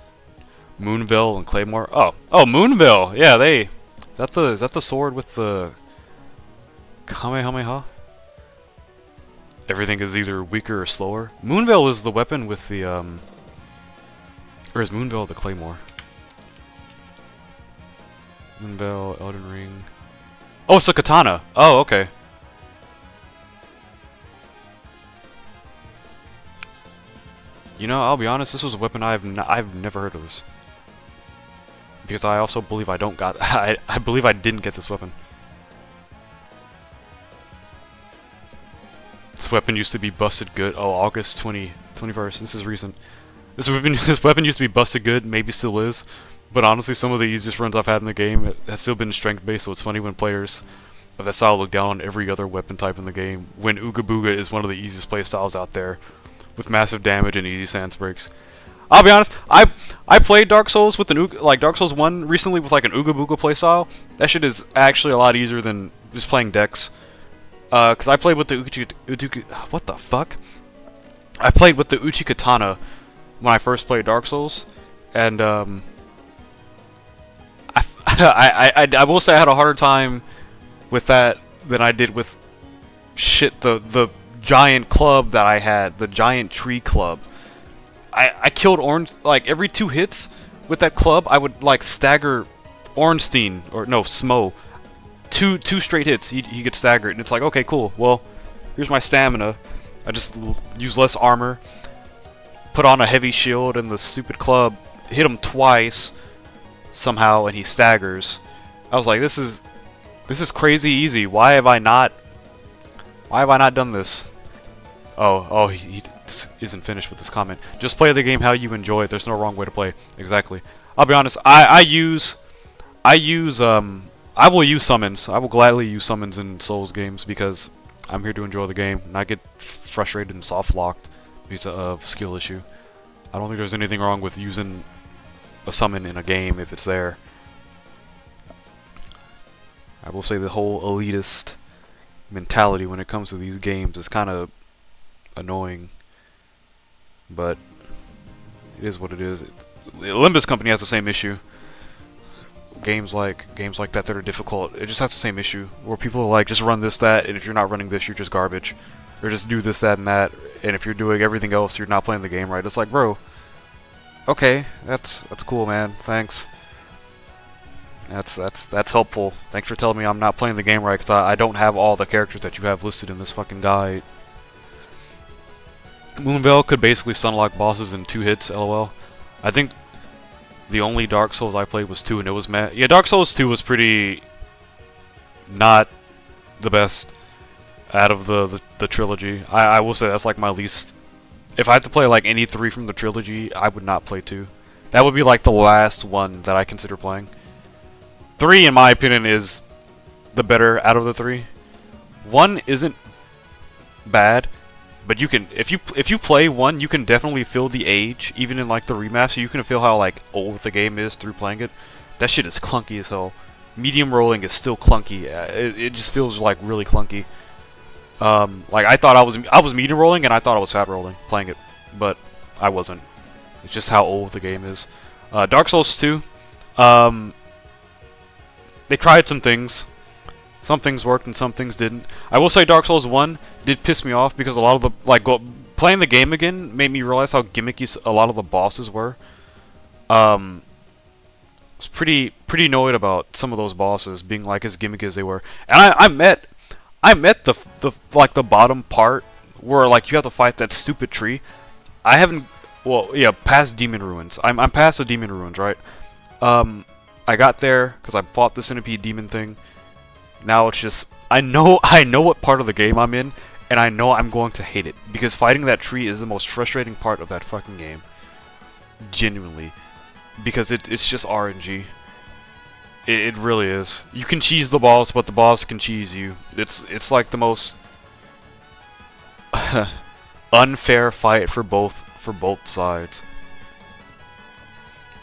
Moonville and Claymore. Oh, Moonville. Yeah, is that the sword with the Kamehameha? Everything is either weaker or slower. Moonville is the weapon with the or is Moonville the Claymore? Moonville, Elden Ring. Oh, it's a katana. Oh, okay. You know, I'll be honest. This was a weapon I've never heard of this. Because I also believe I don't got. I believe I didn't get this weapon. This weapon used to be busted good. Oh, August 21st. This is recent. This weapon used to be busted good. Maybe still is. But honestly, some of the easiest runs I've had in the game have still been strength based. So it's funny when players of that style look down on every other weapon type in the game. When Ooga Booga is one of the easiest play styles out there, with massive damage and easy sans breaks. I'll be honest, I played Dark Souls with Dark Souls 1 recently with like an Ooga Booga playstyle. That shit is actually a lot easier than just playing Dex. Cause I played with the what the fuck? I played with the Uchi Katana when I first played Dark Souls, and I will say I had a harder time with that than I did with the giant club that I had, the giant tree club. I killed Orange, like, every 2 hits with that club, I would, like, stagger Ornstein, or no, Smo. Two straight hits, he gets staggered, and it's like, okay, cool, well, here's my stamina. I just use less armor, put on a heavy shield, and the stupid club hit him twice, somehow, and he staggers. I was like, this is crazy easy. Why have I not done this? Oh, he isn't finished with this comment. Just play the game how you enjoy it. There's no wrong way to play. Exactly. I'll be honest. I will use summons. I will gladly use summons in Souls games because I'm here to enjoy the game, and I get frustrated and soft locked because of skill issue. I don't think there's anything wrong with using a summon in a game if it's there. I will say the whole elitist mentality when it comes to these games is kind of annoying, but it is what it is. Olympus Company has the same issue. Games like that are difficult, it just has the same issue where people are like, just run this, that, and if you're not running this, you're just garbage, or just do this, that, and that, and if you're doing everything else, you're not playing the game right. It's like, bro, okay, that's cool, man. Thanks. That's helpful. Thanks for telling me I'm not playing the game right, because I don't have all the characters that you have listed in this fucking guide. Moonvale could basically stunlock bosses in 2 hits, lol. I think the only Dark Souls I played was 2, and it was meh. Yeah, Dark Souls 2 was pretty not the best out of the trilogy. I will say that's like my least If I had to play like any 3 from the trilogy, I would not play 2. That would be like the last one that I consider playing. 3, in my opinion, is the better out of the 3. 1 isn't bad, but you can if you play 1, you can definitely feel the age, even in like the remaster. You can feel how like old the game is through playing it. That shit is clunky as hell. Medium rolling is still clunky. It just feels like really clunky. Like I thought I was medium rolling and I thought I was fat rolling playing it, but I wasn't. It's just how old the game is. Dark Souls 2. They tried some things. Some things worked and some things didn't. I will say Dark Souls 1 did piss me off because a lot of the playing the game again made me realize how gimmicky a lot of the bosses were. I was pretty annoyed about some of those bosses being like as gimmicky as they were. And I met the bottom part where like you have to fight that stupid tree. I haven't past Demon Ruins. I'm past the Demon Ruins, right? I got there because I fought the Centipede Demon thing. Now it's just I know what part of the game I'm in, and I know I'm going to hate it because fighting that tree is the most frustrating part of that fucking game. Genuinely, because it's just RNG. It really is. You can cheese the boss, but the boss can cheese you. It's like the most unfair fight for both sides.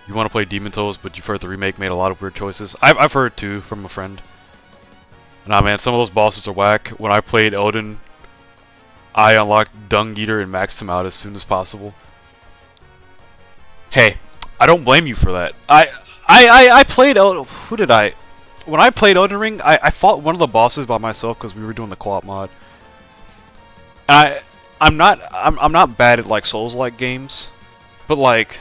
You want to play Demon Souls, but you've heard the remake made a lot of weird choices. I've heard too from a friend. Nah, man, some of those bosses are whack. When I played Elden, I unlocked Dung Eater and maxed him out as soon as possible. Hey, I don't blame you for that. I played Elden. Who did I? When I played Elden Ring, I fought one of the bosses by myself because we were doing the co-op mod. I'm not bad at like Souls-like games, but like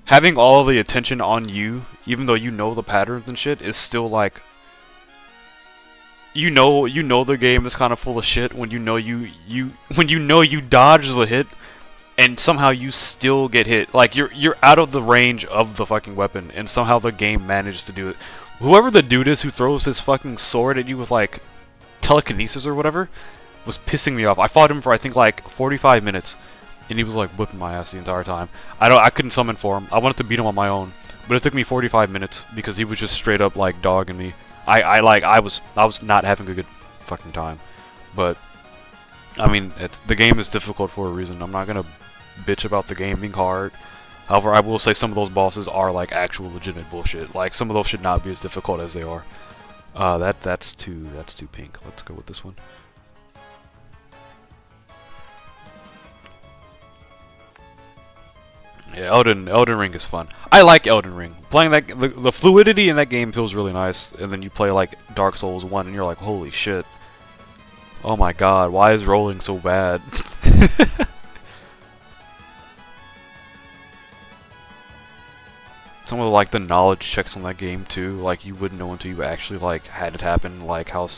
having all of the attention on you, even though you know the patterns and shit, is still like. You know the game is kind of full of shit when you know you dodge the hit and somehow you still get hit. Like you're out of the range of the fucking weapon and somehow the game manages to do it. Whoever the dude is who throws his fucking sword at you with like telekinesis or whatever was pissing me off. I fought him for I think like 45 minutes and he was like whipping my ass the entire time. I couldn't summon for him. I wanted to beat him on my own, but it took me 45 minutes because he was just straight up like dogging me. I was not having a good fucking time, but I mean the game is difficult for a reason. I'm not gonna bitch about the game being hard. However, I will say some of those bosses are like actual legitimate bullshit. Like some of those should not be as difficult as they are. That's too pink. Let's go with this one. Yeah, Elden Ring is fun. I like Elden Ring. Playing that, the fluidity in that game feels really nice. And then you play like Dark Souls 1 and you're like, holy shit. Oh my god, why is rolling so bad? Some of like the knowledge checks on that game too, like you wouldn't know until you actually like had it happen. Like how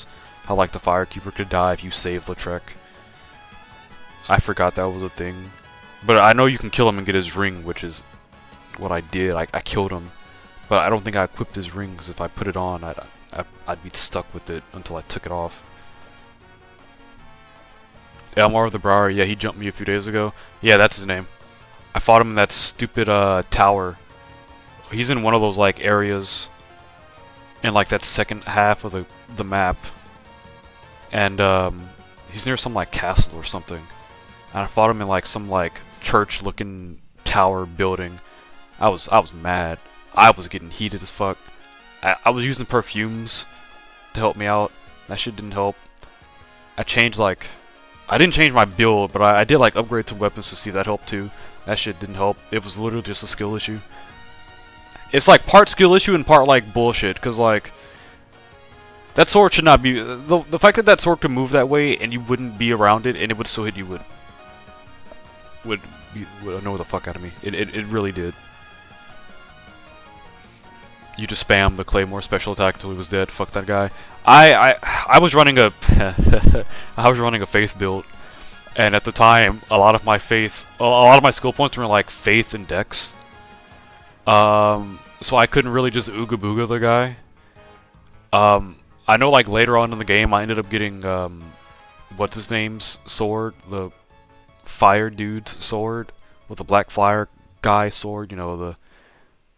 like the Firekeeper could die if you saved Lautrec. I forgot that was a thing. But I know you can kill him and get his ring, which is what I did. I killed him, but I don't think I equipped his ring, because if I put it on, I'd be stuck with it until I took it off. Elmar the Briar, yeah, he jumped me a few days ago. Yeah, that's his name. I fought him in that stupid tower. He's in one of those like areas in like that second half of the map, and he's near some like castle or something. And I fought him in like some like church-looking tower building. I was mad. I was getting heated as fuck. I was using perfumes to help me out. That shit didn't help. I didn't change my build, but I did like upgrade to weapons to see if that helped too. That shit didn't help. It was literally just a skill issue. It's like part skill issue and part like bullshit, cause like that sword should not be the fact that sword could move that way and you wouldn't be around it and it would still hit you would annoy the fuck out of me. It really did. You just spam the Claymore special attack until he was dead. Fuck that guy. I was running a I was running a faith build, and at the time a lot of my skill points were in like faith and dex. So I couldn't really just ooga booga the guy. I know like later on in the game I ended up getting what's his name's sword, the fire dude's sword with the black fire guy sword. You know,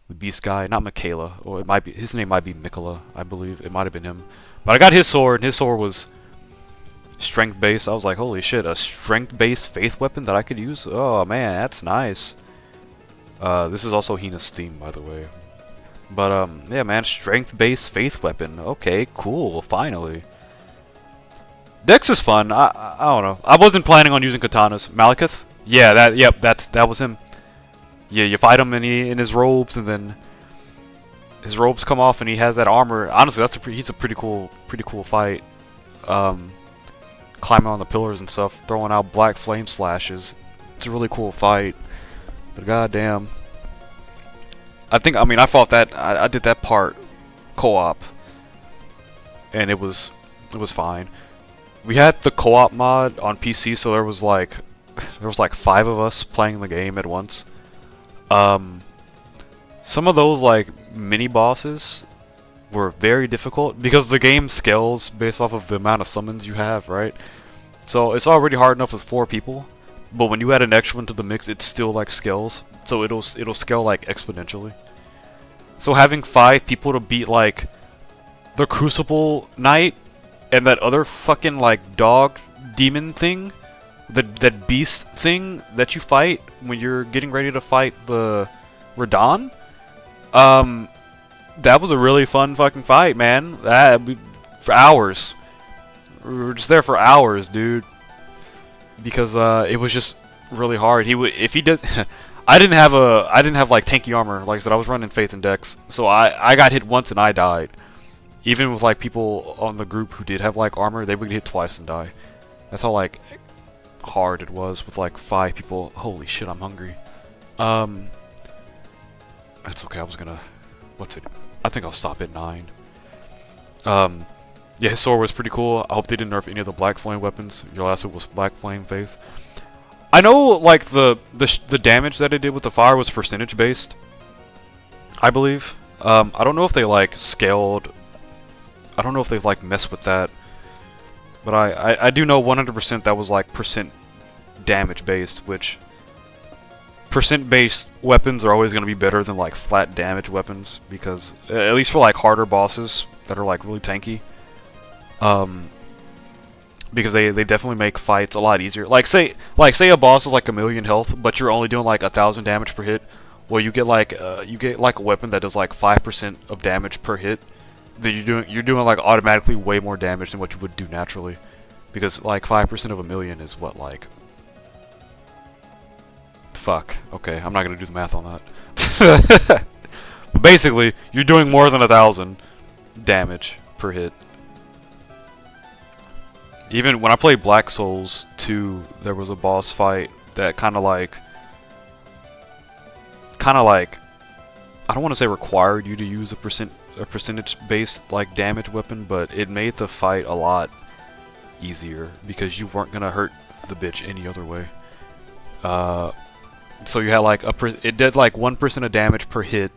the beast guy, not Michaela, or it might be his name might be Mikola, I believe. It might have been him. But I got his sword, and his sword was strength based. I was like, holy shit, a strength based faith weapon that I could use? Oh man, that's nice. This is also Hina's theme, by the way. But yeah, man, strength based faith weapon. Okay, cool, finally. Dex is fun. I don't know. I wasn't planning on using katanas. Malekith? Yeah, that was him. Yeah, you fight him in his robes, and then his robes come off, and he has that armor. Honestly, he's a pretty cool fight. Climbing on the pillars and stuff, throwing out black flame slashes. It's a really cool fight. But goddamn, I mean, I fought that. I did that part co-op, and it was fine. We had the co-op mod on PC, so there was like 5 of us playing the game at once. Some of those like mini bosses were very difficult because the game scales based off of the amount of summons you have, right? So it's already hard enough with 4 people, but when you add an extra one to the mix, it still like scales. So it'll scale like exponentially. So having 5 people to beat like the Crucible Knight and that other fucking like dog demon thing, that beast thing that you fight when you're getting ready to fight the Radon, that was a really fun fucking fight, man. For hours. We were just there for hours, dude. Because it was just really hard. If he did I didn't have like tanky armor. Like I said, I was running Faith and Dex. So I got hit once and I died. Even with like people on the group who did have like armor, they would get hit twice and die. That's how like hard it was with like 5 people. Holy shit, I'm hungry. That's okay. I think I'll stop at 9. Yeah, his sword was pretty cool. I hope they didn't nerf any of the Black Flame weapons. Your last one was Black Flame Faith. I know, like, the damage that it did with the fire was percentage based, I believe. I don't know if they, like, scaled. I don't know if they've, like, messed with that. But I do know 100% that was, like, percent damage based, which percent based weapons are always going to be better than, like, flat damage weapons, because, at least for, like, harder bosses that are, like, really tanky. Because they definitely make fights a lot easier. Like say a boss is like 1,000,000 health, but you're only doing like 1,000 damage per hit. Well, you get like a weapon that does like 5% of damage per hit. Then you're doing like automatically way more damage than what you would do naturally, because like 5% of 1,000,000 is what, like, fuck. Okay, I'm not gonna do the math on that. But basically, you're doing more than 1,000 damage per hit. Even when I played Black Souls 2, there was a boss fight that kind of like, I don't want to say required you to use a percentage-based like damage weapon, but it made the fight a lot easier because you weren't gonna hurt the bitch any other way. So you had like it did like 1% of damage per hit.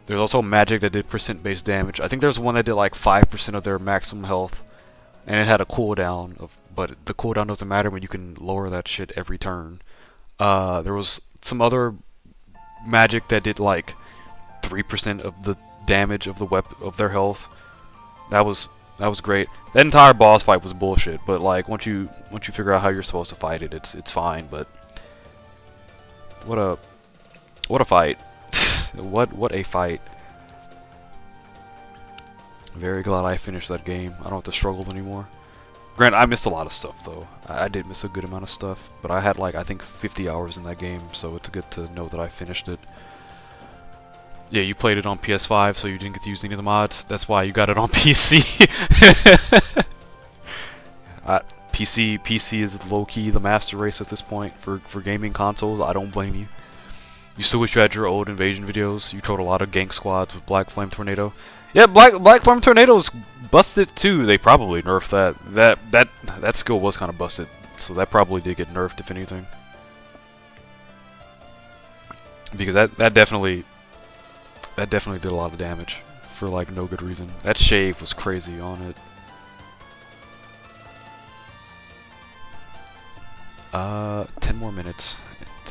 There's also magic that did percent-based damage. I think there's one that did like 5% of their maximum health. And it had a cooldown, but the cooldown doesn't matter when you can lower that shit every turn. There was some other magic that did like 3% of the damage of of their health. That was great. That entire boss fight was bullshit, but like once you figure out how you're supposed to fight it, it's fine. But what a fight! what a fight! Very glad I finished that game. I don't have to struggle anymore. Granted, I missed a lot of stuff though. I did miss a good amount of stuff, but I had like I think 50 hours in that game, so it's good to know that I finished it. Yeah, you played it on PS5, so you didn't get to use any of the mods. That's why you got it on PC. PC is low-key the master race at this point for gaming consoles. I don't blame you. You still wish you had your old invasion videos. You trolled a lot of gank squads with Black Flame Tornado. Yeah, Black Flame Tornado's busted too. They probably nerfed that. That skill was kind of busted, so that probably did get nerfed if anything. Because that definitely did a lot of damage for like no good reason. That shave was crazy on it. 10 10 more minutes.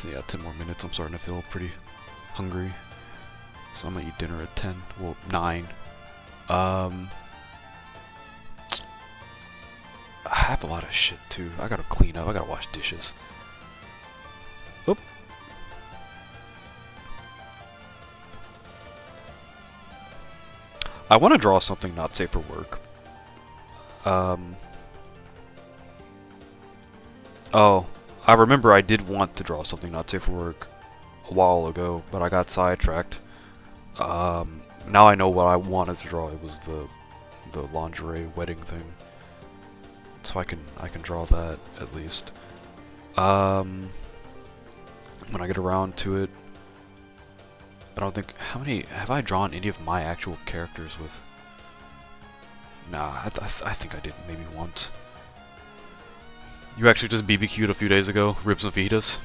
Yeah, 10 more minutes. I'm starting to feel pretty hungry. So I'm gonna eat dinner at 10. Well, 9. I have a lot of shit too. I gotta clean up. I gotta wash dishes. Oop. I want to draw something not safe for work. Oh, I remember I did want to draw something not safe for work a while ago, but I got sidetracked. Now I know what I wanted to draw. It was the lingerie wedding thing. So I can draw that at least. When I get around to it. I don't think... How many... Have I drawn any of my actual characters with... Nah, I think I did maybe once. You actually just BBQ'd a few days ago? Ribs and fajitas?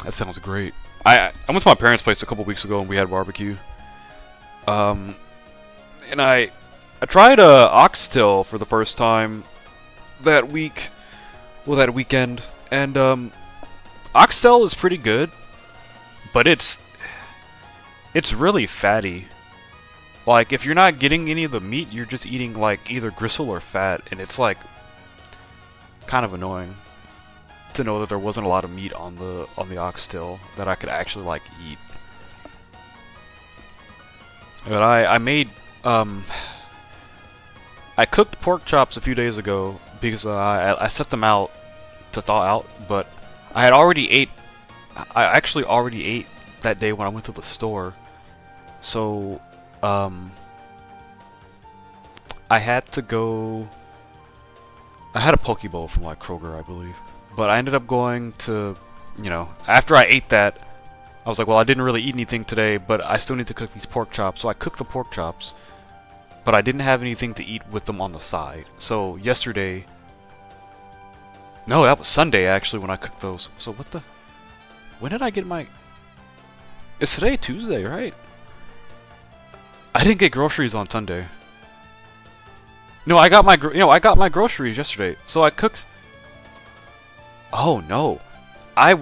That sounds great. I went to my parents' place a couple weeks ago and we had barbecue. And I tried oxtail for the first time that week. Well, that weekend. And, oxtail is pretty good. But it's really fatty. Like, if you're not getting any of the meat, you're just eating, like, either gristle or fat, and it's, like, kind of annoying to know that there wasn't a lot of meat on the oxtail that I could actually, like, eat. But I made, I cooked pork chops a few days ago because I set them out to thaw out, but I actually already ate that day when I went to the store. So, I had to go... I had a poke bowl from, like, Kroger, I believe. But I ended up going to, you know, after I ate that, I was like, well, I didn't really eat anything today, but I still need to cook these pork chops. So I cooked the pork chops, but I didn't have anything to eat with them on the side. So yesterday... No, that was Sunday, actually, when I cooked those. So what the... When did I get my... It's today Tuesday, right? I didn't get groceries on Sunday. No, I got my groceries yesterday. So I cooked. Oh no, I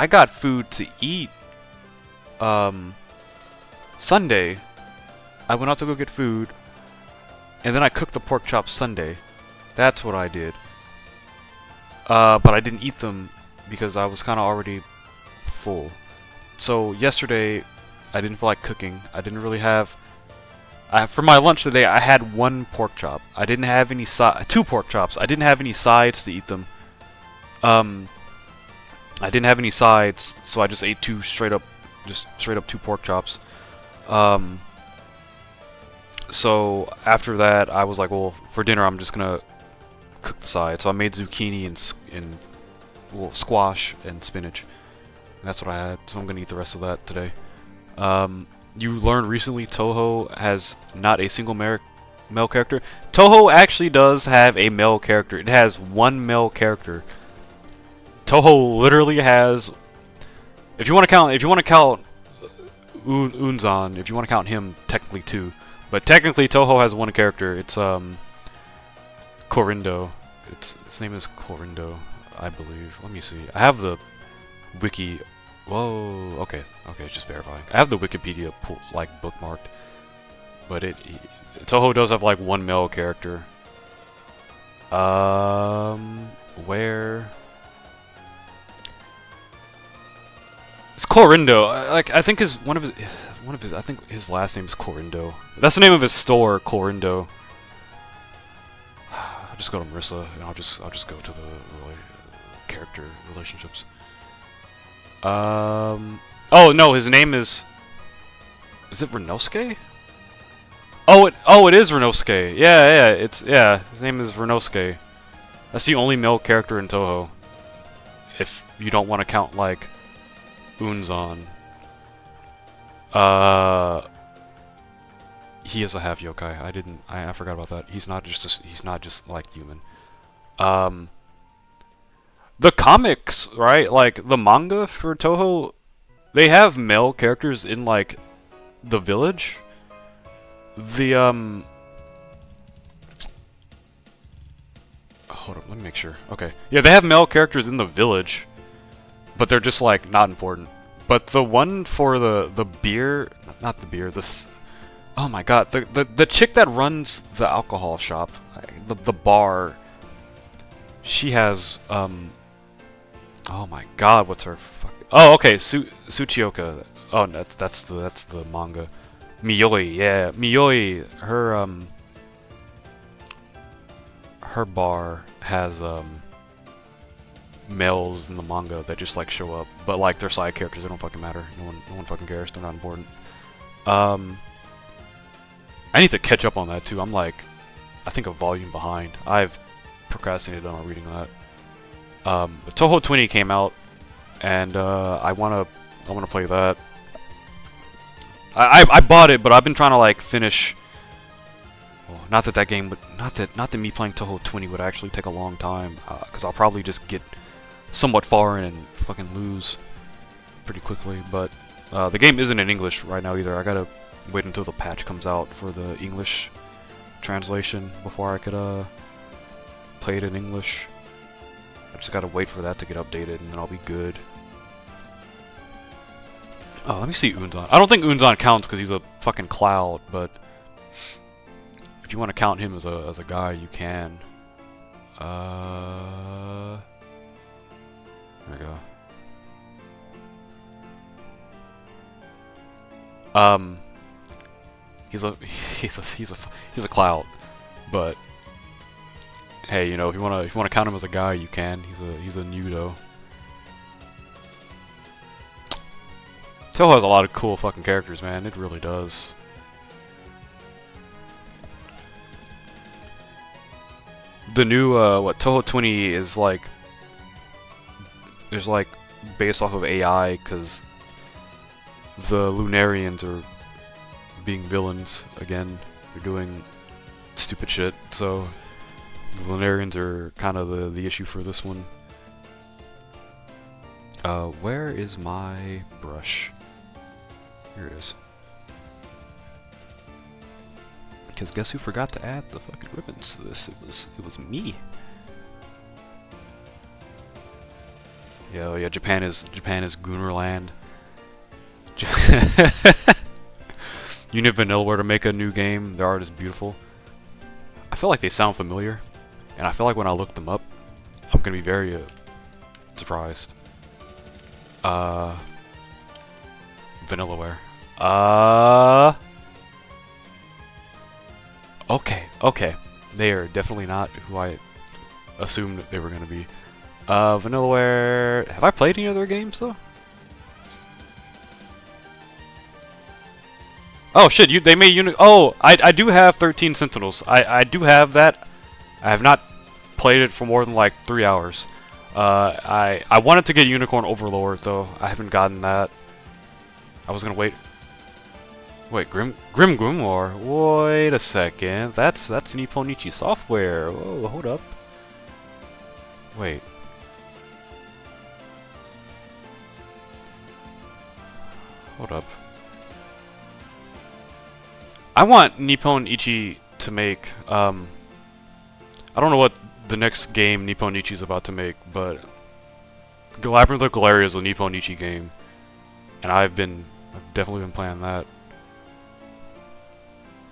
got food to eat. Sunday, I went out to go get food, and then I cooked the pork chops Sunday. That's what I did. But I didn't eat them because I was kind of already full. So yesterday, I didn't feel like cooking. I didn't really have... for my lunch today, I had one pork chop. I didn't have any two pork chops. I didn't have any sides to eat them. I didn't have any sides, so I just ate two straight up 2 pork chops. So after that, I was like, well, for dinner, I'm just gonna cook the side. So I made zucchini and squash and spinach. And that's what I had. So I'm gonna eat the rest of that today. You learned recently Touhou has not a single male character. Touhou actually does have a male character. It has one male character. Touhou literally has... If you want to count Unzan, if you want to count him, technically 2. But technically Touhou has one character. It's Corindo. His name is Corindo, I believe. Let me see. I have the wiki. Whoa, okay, it's just verifying. I have the Wikipedia bookmarked, but Touhou does have like one male character. Where? It's Corindo. I think I think his last name is Corindo. That's the name of his store, Corindo. I'll just go to Marissa, and I'll just go to the character relationships. Oh no, his name is it Renosuke? Oh, it is Renosuke. Yeah, his name is Renosuke. That's the only male character in Touhou. If you don't want to count like Unzan. He is a half yokai. I forgot about that. He's not just like human. The comics, right? Like, the manga for Touhou, they have male characters in, like, the village. Hold up, let me make sure. Okay. Yeah, they have male characters in the village. but they're just like not important. But the one for the beer, not the beer, this. Oh my god, the chick that runs the alcohol shop, the bar. She has Oh my god, what's her fuck? Oh, okay, Tsuchioka. Oh, no, that's the manga. Miyoi, yeah, Miyoi. Her bar has males in the manga that just like show up, but like they're side characters. They don't fucking matter. No one fucking cares. They're not important. I need to catch up on that too. I'm like, I think a volume behind. I've procrastinated on reading that. Touhou 20 came out, and I wanna play that. I bought it, but I've been trying to like finish. Well, not that game would not that me playing Touhou 20 would actually take a long time, because I'll probably just get somewhat far in and fucking lose pretty quickly. But the game isn't in English right now either. I gotta wait until the patch comes out for the English translation before I could play it in English. I just gotta wait for that to get updated, and then I'll be good. Oh, let me see Unzon. I don't think Unzon counts because he's a fucking cloud, but if you want to count him as a guy, you can. There we go. He's a cloud, but hey, you know, if you wanna count him as a guy, you can. He's a nudo. Touhou has a lot of cool fucking characters, man. It really does. The new Touhou 20 is like, there's like based off of AI, because the Lunarians are being villains again. They're doing stupid shit, so the Lunarians are kind of the issue for this one. Where is my brush? Here it is. Because guess who forgot to add the fucking ribbons to this? It was me. Yeah, Japan is Goonerland. Unit Vanillaware to make a new game. Their art is beautiful. I feel like they sound familiar, and I feel like when I look them up, I'm gonna be very surprised. Vanillaware. Okay. They are definitely not who I assumed they were gonna be. Vanillaware. Have I played any of their games though? Oh shit! They made Unit. Oh, I do have 13 Sentinels. I do have that. I have not played it for more than like 3 hours. I wanted to get Unicorn Overlord though. I haven't gotten that. I was gonna wait. Wait, Grim Grimoire? Wait a second. That's Nipponichi Software. Whoa, hold up. Wait. Hold up. I want Nipponichi to make, I don't know what the next game Nipponichi is about to make, but Labyrinth of Galeria is a Nipponichi game, and I've definitely been playing that.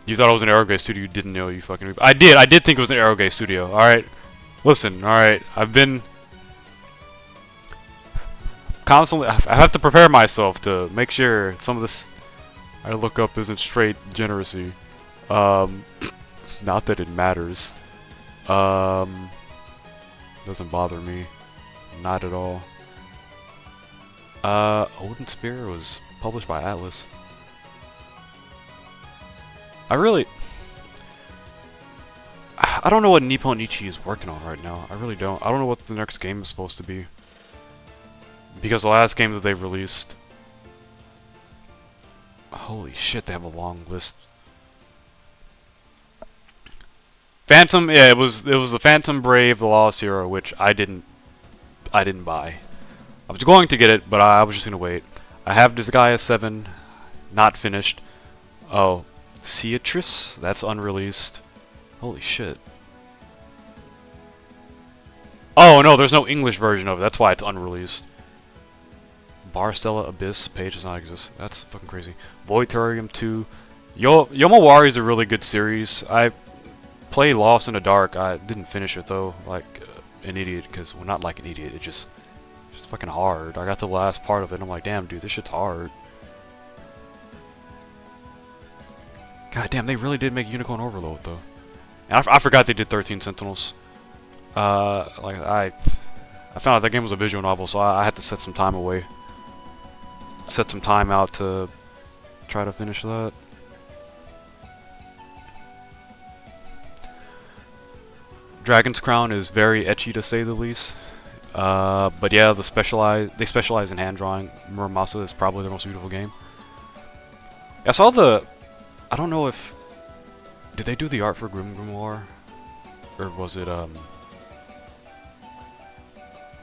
You thought it was an Aerogate studio, you didn't know, you fucking... I did think it was an Aerogate studio, alright? Listen, alright, I've been... constantly... I have to prepare myself to make sure some of this I look up isn't straight generacy. Not that it matters. Doesn't bother me. Not at all. Odin Spear was published by Atlas. I don't know what Nipponichi is working on right now. I really don't. I don't know what the next game is supposed to be. Because the last game that they've released... Holy shit, they have a long list. Phantom, yeah, it was the Phantom Brave, the Lost Hero, which I didn't buy. I was going to get it, but I was just gonna wait. I have Disgaea 7, not finished. Oh, Ceatris, that's unreleased. Holy shit. Oh no, there's no English version of it. That's why it's unreleased. Barstella Abyss page does not exist. That's fucking crazy. Void Terrarium 2. Yomawari is a really good series. I played Lost in the Dark. I didn't finish it though, like an idiot, because, well, not like an idiot, it just fucking hard. I got to the last part of it and I'm like, damn dude, this shit's hard. God damn, they really did make Unicorn Overload though. And I forgot they did 13 Sentinels. Like I found out that game was a visual novel, so I had to set some time away. Set some time out to try to finish that. Dragon's Crown is very ecchi to say the least. But yeah, they specialize in hand drawing. Muramasa is probably their most beautiful game. I saw I don't know if... Did they do the art for Grimoire? Or was it,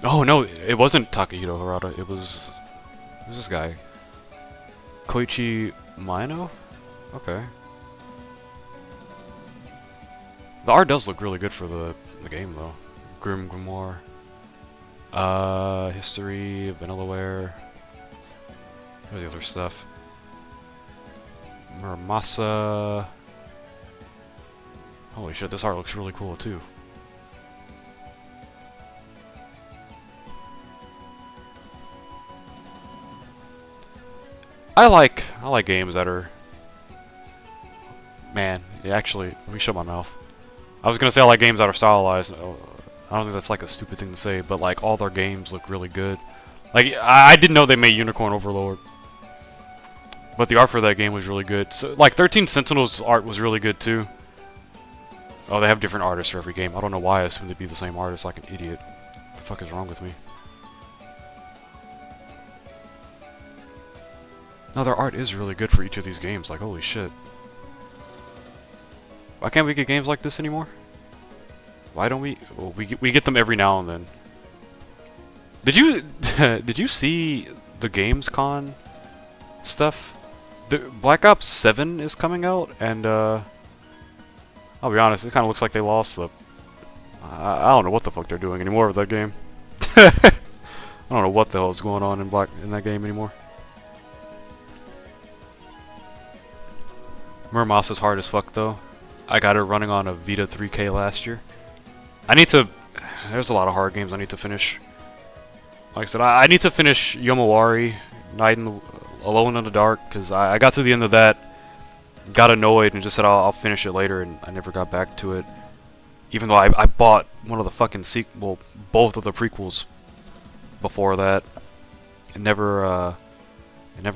Oh no, it wasn't Takahito Harada, it was... Who's this guy? Koichi Maeno? Okay. The art does look really good for the game though. Grimoire. History, Vanillaware. Where's the other stuff? Muramasa. Holy shit, this art looks really cool too. I like games that are... Man, yeah, actually, let me shut my mouth. I was gonna say I like games that are stylized. I don't think that's like a stupid thing to say, but like all their games look really good. Like I didn't know they made Unicorn Overlord, but the art for that game was really good. So, like 13 Sentinels' art was really good too. Oh, they have different artists for every game. I don't know why I assumed they'd be the same artist, like an idiot. What the fuck is wrong with me? No, their art is really good for each of these games. Like, holy shit. Why can't we get games like this anymore? Why don't we? Well, we get them every now and then. Did you did you see the Gamescom stuff? The Black Ops 7 is coming out, and I'll be honest, it kind of looks like they lost the... I don't know what the fuck they're doing anymore with that game. I don't know what the hell is going on in that game anymore. Muramasa's hard as fuck though. I got it running on a Vita 3K last year. I need to... There's a lot of hard games I need to finish. Like I said, I need to finish Yomawari, Alone in the Dark, because I got to the end of that, got annoyed, and just said I'll finish it later, and I never got back to it. Even though I bought one of the fucking both of the prequels before that, and never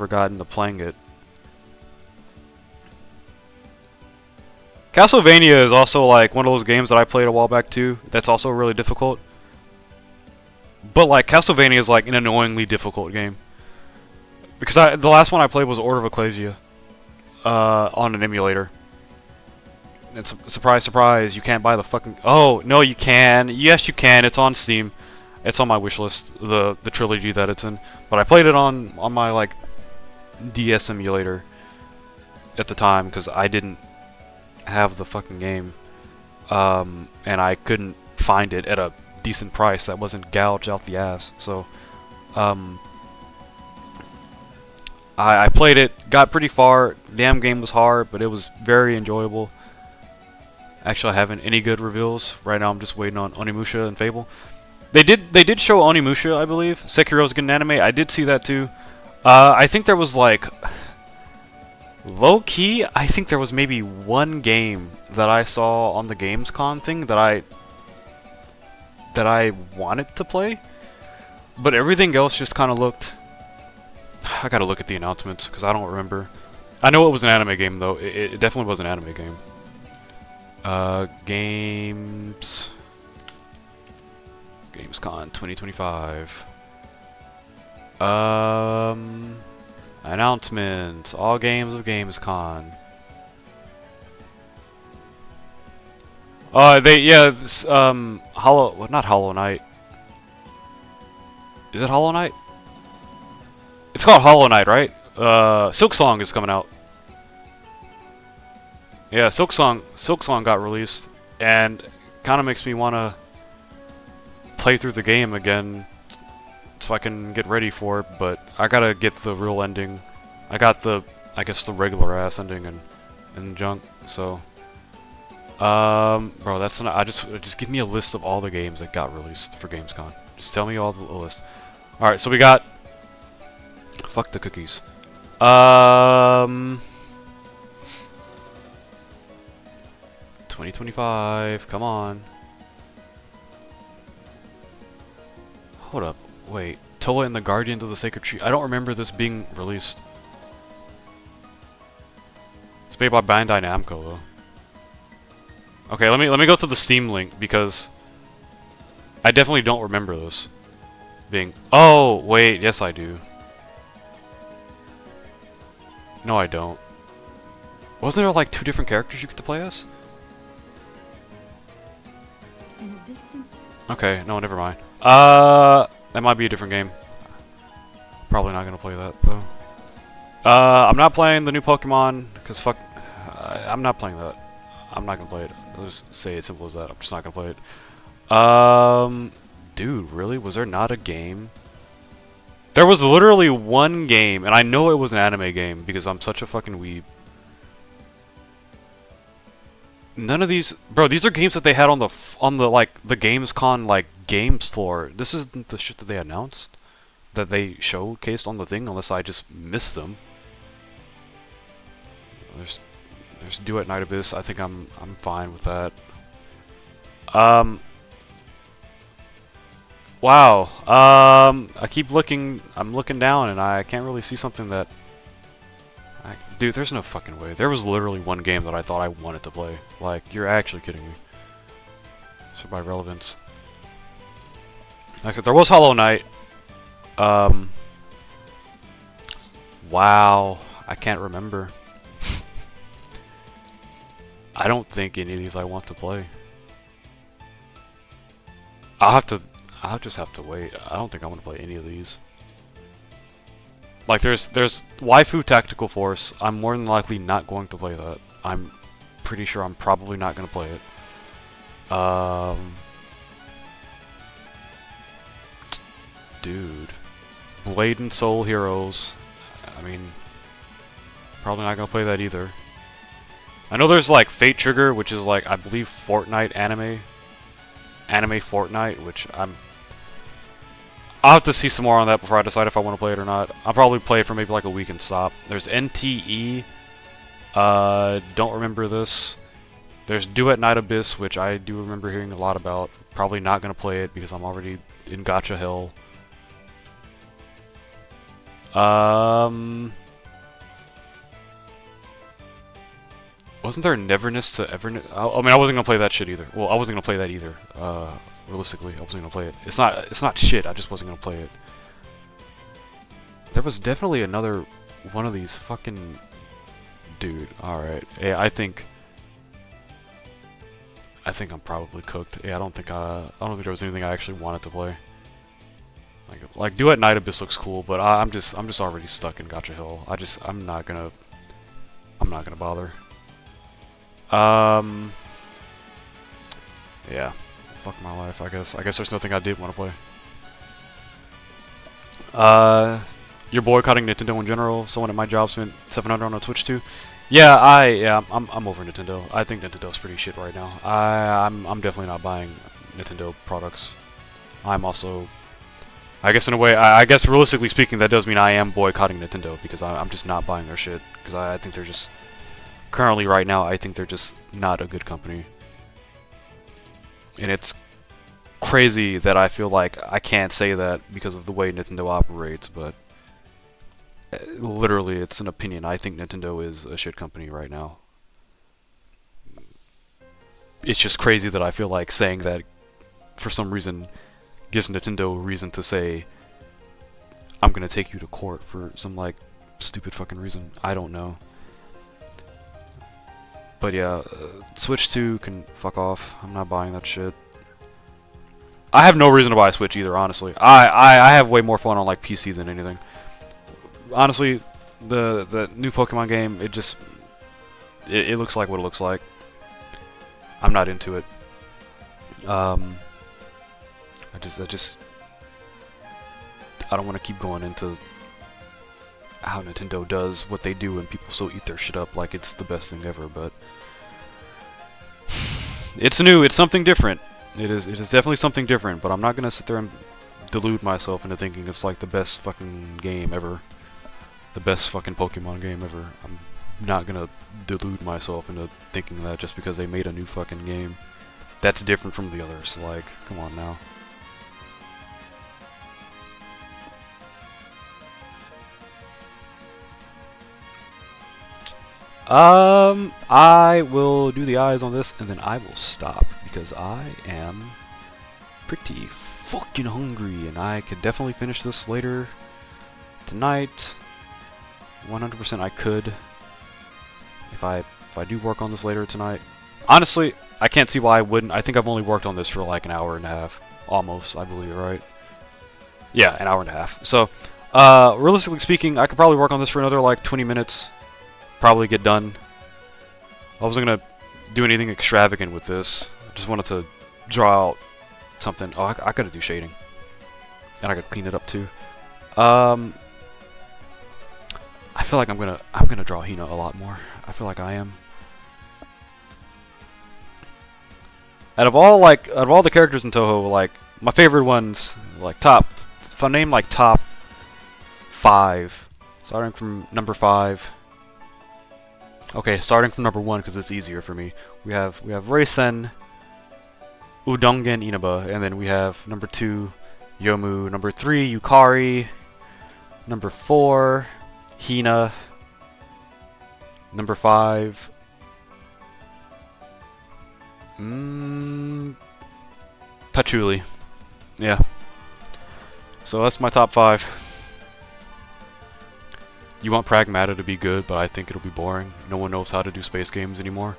got into playing it. Castlevania is also like one of those games that I played a while back too. That's also really difficult. But like Castlevania is like an annoyingly difficult game. Because the last one I played was Order of Ecclesia on an emulator. And surprise, surprise, you can't buy the fucking... Oh, no, you can. Yes, you can. It's on Steam. It's on my wishlist, the trilogy that it's in. But I played it on my like DS emulator at the time because I didn't have the fucking game, and I couldn't find it at a decent price that wasn't gouged out the ass. So I played it, got pretty far. Damn game was hard, but it was very enjoyable. Actually, I haven't any good reveals right now. I'm just waiting on Onimusha and Fable. They did show Onimusha, I believe. Sekiro's getting anime. I did see that too. I think there was like... Low-key, I think there was maybe one game that I saw on the Gamescom thing that I wanted to play, but everything else just kind of looked... I gotta look at the announcements, because I don't remember. I know it was an anime game, though. It definitely was an anime game. Games... Gamescom 2025. Announcements. All games of Gamescom. Not Hollow Knight. Is it Hollow Knight? It's called Hollow Knight, right? Silk Song is coming out. Yeah, Silk Song got released, and kind of makes me want to play through the game again so I can get ready for it, but I gotta get the real ending. I got the, I guess the regular ass ending and junk. So, bro, that's not. Just give me a list of all the games that got released for Gamescom. Just tell me all the list. All right, so we got. Fuck the cookies. 2025. Come on. Hold up. Wait. Toa and the Guardians of the Sacred Tree. I don't remember this being released. It's made by Bandai Namco though. Okay, let me go to the Steam link because I definitely don't remember this being. Oh wait, yes I do. No, I don't. Wasn't there like 2 different characters you get to play as? In a distant Okay, no, never mind. That might be a different game. Probably not gonna play that though. I'm not playing the new Pokemon because fuck. I'm not playing that. I'm not gonna play it. I'll just say it simple as that. I'm just not gonna play it. Dude, really? Was there not a game? There was literally one game, and I know it was an anime game because I'm such a fucking weeb. None of these, bro. These are games that they had on the like the Gamescom like games floor. This isn't the shit that they announced, that they showcased on the thing, unless I just missed them. There's Duet Night Abyss. I think I'm fine with that. Wow. I keep looking. I'm looking down, and I can't really see something that. Dude, there's no fucking way. There was literally one game that I thought I wanted to play. Like, you're actually kidding me. So by relevance. Like, there was Hollow Knight. Wow. I can't remember. I don't think any of these I want to play. I'll just have to wait. I don't think I want to play any of these. Like, there's Waifu Tactical Force. I'm more than likely not going to play that. I'm pretty sure I'm probably not going to play it. Dude. Blade and Soul Heroes. I mean, probably not going to play that either. I know there's, like, Fate Trigger, which is, like, I believe Fortnite anime. Anime Fortnite, which I'll have to see some more on that before I decide if I want to play it or not. I'll probably play it for maybe like a week and stop. There's NTE. Don't remember this. There's Duet Night Abyss, which I do remember hearing a lot about. Probably not going to play it because I'm already in gacha hell. Wasn't there Neverness to Everness? I mean, I wasn't going to play that shit either. Well, I wasn't going to play that either. Realistically, I wasn't gonna play it. It's not shit. I just wasn't gonna play it. There was definitely another one of these fucking dude. All right. Yeah, I think I'm probably cooked. Yeah, I don't think there was anything I actually wanted to play. Like Duet Night Abyss looks cool, but I'm just already stuck in Gacha Hill. I'm not gonna bother. Yeah. Fuck my life, I guess. I guess there's nothing I did want to play. You're boycotting Nintendo in general. Someone at my job spent $700 on a Twitch too. Yeah, I'm over Nintendo. I think Nintendo's pretty shit right now. I'm definitely not buying Nintendo products. I'm also, I guess in a way, I guess realistically speaking, that does mean I am boycotting Nintendo because I'm just not buying their shit because I think they're just currently right now. I think they're just not a good company. And it's crazy that I feel like I can't say that because of the way Nintendo operates, but literally it's an opinion. I think Nintendo is a shit company right now. It's just crazy that I feel like saying that for some reason gives Nintendo a reason to say I'm gonna take you to court for some like stupid fucking reason. I don't know. But yeah, Switch 2 can fuck off. I'm not buying that shit. I have no reason to buy a Switch either, honestly. I have way more fun on like PC than anything. Honestly, the new Pokemon game, it looks like what it looks like. I'm not into it. I don't want to keep going into how Nintendo does what they do and people so eat their shit up like it's the best thing ever, but it's new, it's something different. It is definitely something different, but I'm not gonna sit there and delude myself into thinking it's like the best fucking game ever. The best fucking Pokemon game ever. I'm not gonna delude myself into thinking that just because they made a new fucking game that's different from the others. Like, come on now. I will do the eyes on this and then I will stop because I am pretty fucking hungry and I could definitely finish this later tonight. 100% I could if I do work on this later tonight. Honestly, I can't see why I wouldn't. I think I've only worked on this for like an hour and a half, almost, I believe, right? Yeah, an hour and a half. So, realistically speaking, I could probably work on this for another like 20 minutes. Probably get done. I wasn't gonna do anything extravagant with this. I just wanted to draw out something. Oh, I gotta do shading, and I gotta clean it up too. I feel like I'm gonna draw Hina a lot more. I feel like I am. Out of all the characters in Touhou, like my favorite ones, like if I name like top 5, starting from number 5. Okay, starting from number 1 because it's easier for me. We have Reisen, Udongen Inaba, and then we have number 2, Yomu, number 3, Yukari, number 4, Hina, number 5, Patchouli. Yeah. So that's my top 5. You want Pragmata to be good, but I think it'll be boring. No one knows how to do space games anymore.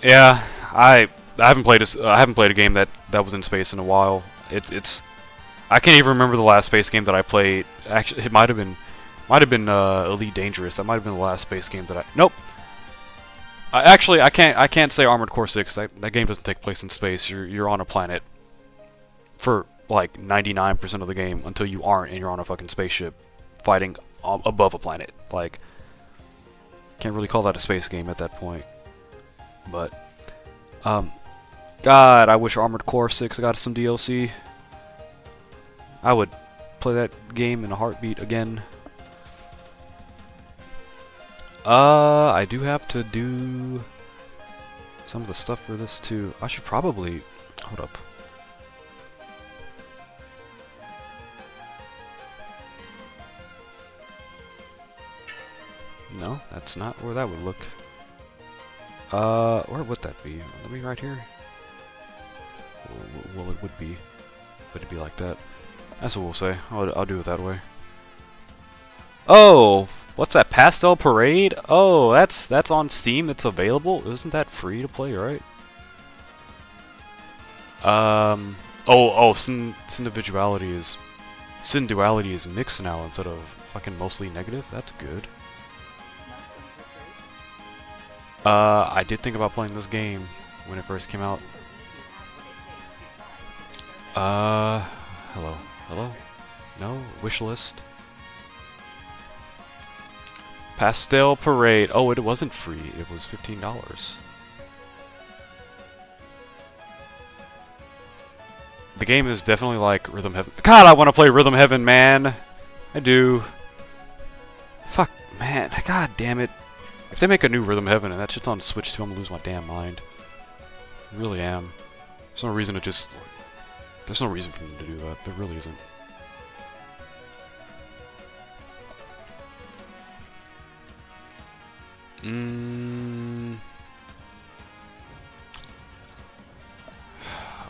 Yeah, I haven't played a game that was in space in a while. I can't even remember the last space game that I played. Actually, it might have been Elite Dangerous. That might have been the last space game that I. Nope. Actually, I can't say Armored Core 6. That game doesn't take place in space. You're on a planet for like 99% of the game until you aren't, and you're on a fucking spaceship fighting above a planet. Like, can't really call that a space game at that point. But God, I wish Armored Core 6 got some DLC. I would play that game in a heartbeat again. I do have to do some of the stuff for this too. I should probably hold up. No, that's not where that would look. Where would that be? Let me right here. Well, it would be. Would it be like that? That's what we'll say. I'll do it that way. Oh, what's that? Pastel Parade? Oh, that's on Steam. It's available. Isn't that free to play, right? Sin Duality is mixed now instead of fucking mostly negative. That's good. I did think about playing this game when it first came out. Hello? No? Wishlist? Pastel Parade. Oh, it wasn't free. It was $15. The game is definitely like Rhythm Heaven. God, I want to play Rhythm Heaven, man! I do. Fuck, man. God damn it. If they make a new Rhythm Heaven and that shit's on Switch too, I'm gonna lose my damn mind. I really am. There's no reason to just... There's no reason for them to do that. There really isn't.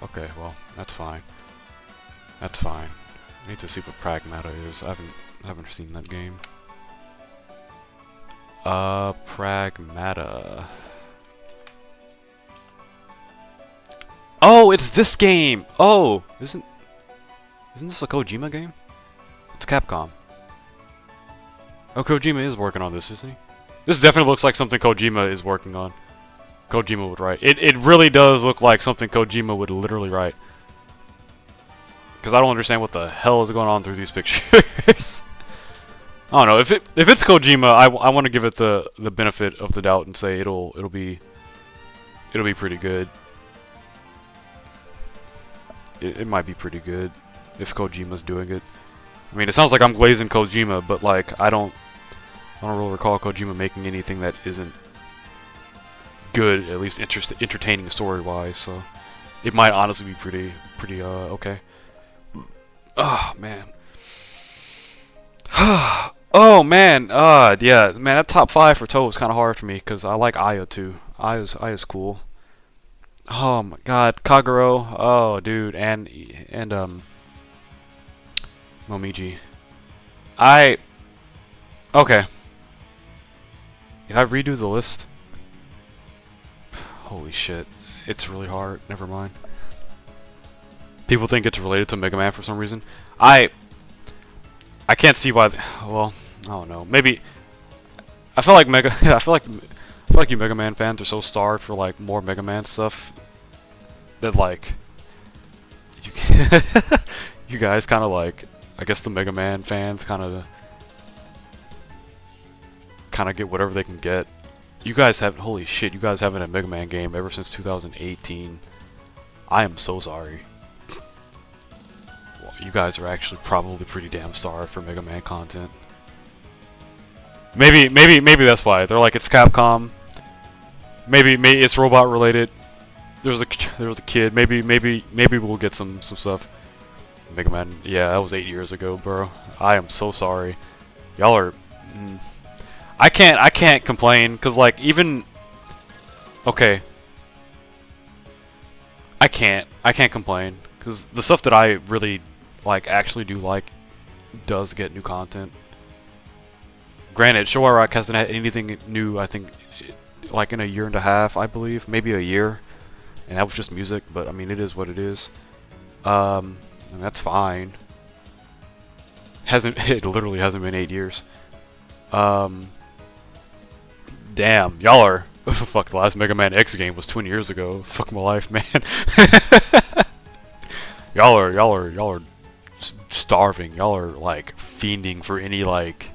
Okay, well, that's fine. That's fine. I need to see what Pragmata is. I haven't seen that game. Pragmata. Oh, it's this game! Oh! Isn't this a Kojima game? It's Capcom. Oh, Kojima is working on this, isn't he? This definitely looks like something Kojima is working on. Kojima would write. It really does look like something Kojima would literally write. Because I don't understand what the hell is going on through these pictures. I don't know if it's Kojima. I want to give it the benefit of the doubt and say it'll be pretty good. It might be pretty good if Kojima's doing it. I mean, it sounds like I'm glazing Kojima, but like I don't really recall Kojima making anything that isn't good, at least entertaining story-wise. So it might honestly be pretty okay. Oh man. Oh man, yeah, man, that top 5 for Touhou was kind of hard for me because I like Aya too. Aya's cool. Oh my God, Kagero. Oh, dude, and Momiji. Okay. If I redo the list, holy shit, it's really hard. Never mind. People think it's related to Mega Man for some reason. I can't see why. Well, I don't know. Maybe I feel like I feel like you Mega Man fans are so starved for like more Mega Man stuff that like you you guys kind of like, I guess the Mega Man fans kind of get whatever they can get. You guys have, holy shit, you guys haven't had a Mega Man game ever since 2018. I am so sorry. Well, you guys are actually probably pretty damn starved for Mega Man content. Maybe that's why. They're like, it's Capcom. Maybe it's robot related. There was a kid. Maybe we'll get some stuff. Mega Man. Yeah, that was 8 years ago, bro. I am so sorry. Y'all are. I can't complain because like even. Okay. I can't complain because the stuff that I really like actually do like does get new content. Granted, Showa Rock hasn't had anything new, I think, like in a year and a half, I believe. Maybe a year. And that was just music, but I mean, it is what it is. And that's fine. It literally hasn't been 8 years. Damn, y'all are... Fuck, the last Mega Man X game was 20 years ago. Fuck my life, man. Y'all are starving. Y'all are, like, fiending for any, like...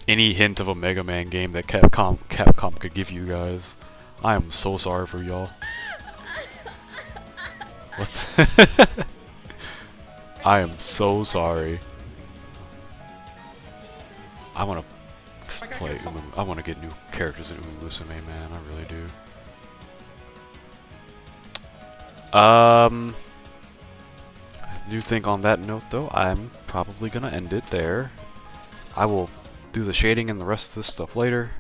any hint of a Mega Man game that Capcom could give you guys. I am so sorry for y'all. What? I am so sorry. I want to play I want to get new characters in Musume, man. I really do. I do think on that note, though, I'm probably gonna end it there. I will do the shading and the rest of this stuff later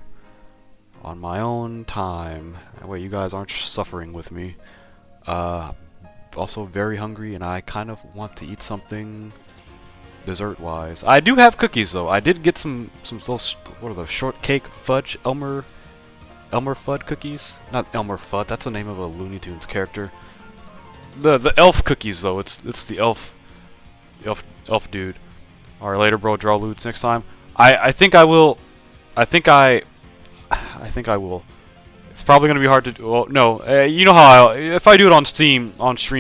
on my own time. That way you guys aren't suffering with me. Also very hungry and I kind of want to eat something dessert wise. I do have cookies though. I did get some what are those, shortcake fudge Elmer Fudd cookies? Not Elmer Fudd, that's the name of a Looney Tunes character. The elf cookies though. It's the elf dude. Alright, later bro, draw loots next time. I think I will. I think I will. It's probably gonna be hard to do. Well, no, you know how if I do it on stream,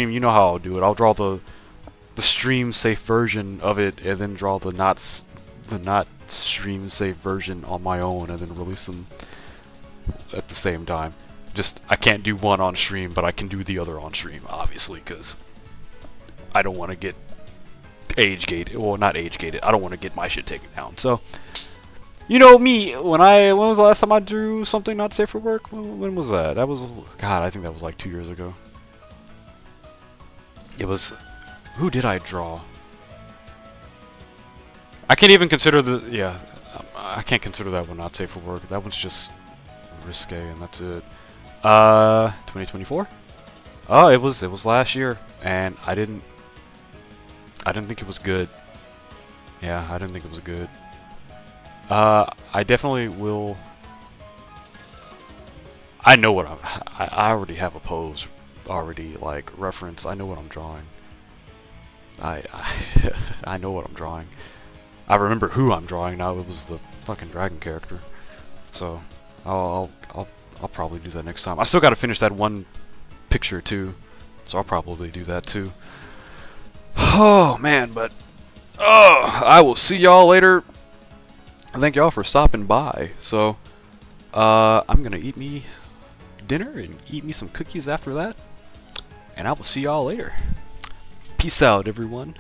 you know how I'll do it. I'll draw the stream safe version of it, and then draw the not stream safe version on my own, and then release them at the same time. Just I can't do one on stream, but I can do the other on stream, obviously, because I don't want to get age gated. Well, not age gated. I don't want to get my shit taken down. So. You know me, when was the last time I drew something not safe for work? When was that? That was, God, I think that was like 2 years ago. It was, who did I draw? I can't even consider I can't consider that one not safe for work. That one's just risque and that's it. 2024? Oh, it was last year and I didn't think it was good. Yeah, I didn't think it was good. I definitely will. I know what I already have a pose already like reference. I know what I'm drawing. I know what I'm drawing. I remember who I'm drawing now. It was the fucking dragon character. So I'll probably do that next time. I still got to finish that one picture too. So I'll probably do that too. Oh man, but I will see y'all later. thank y'all for stopping by. So, I'm gonna eat me dinner and eat me some cookies after that. And I will see y'all later. Peace out, everyone.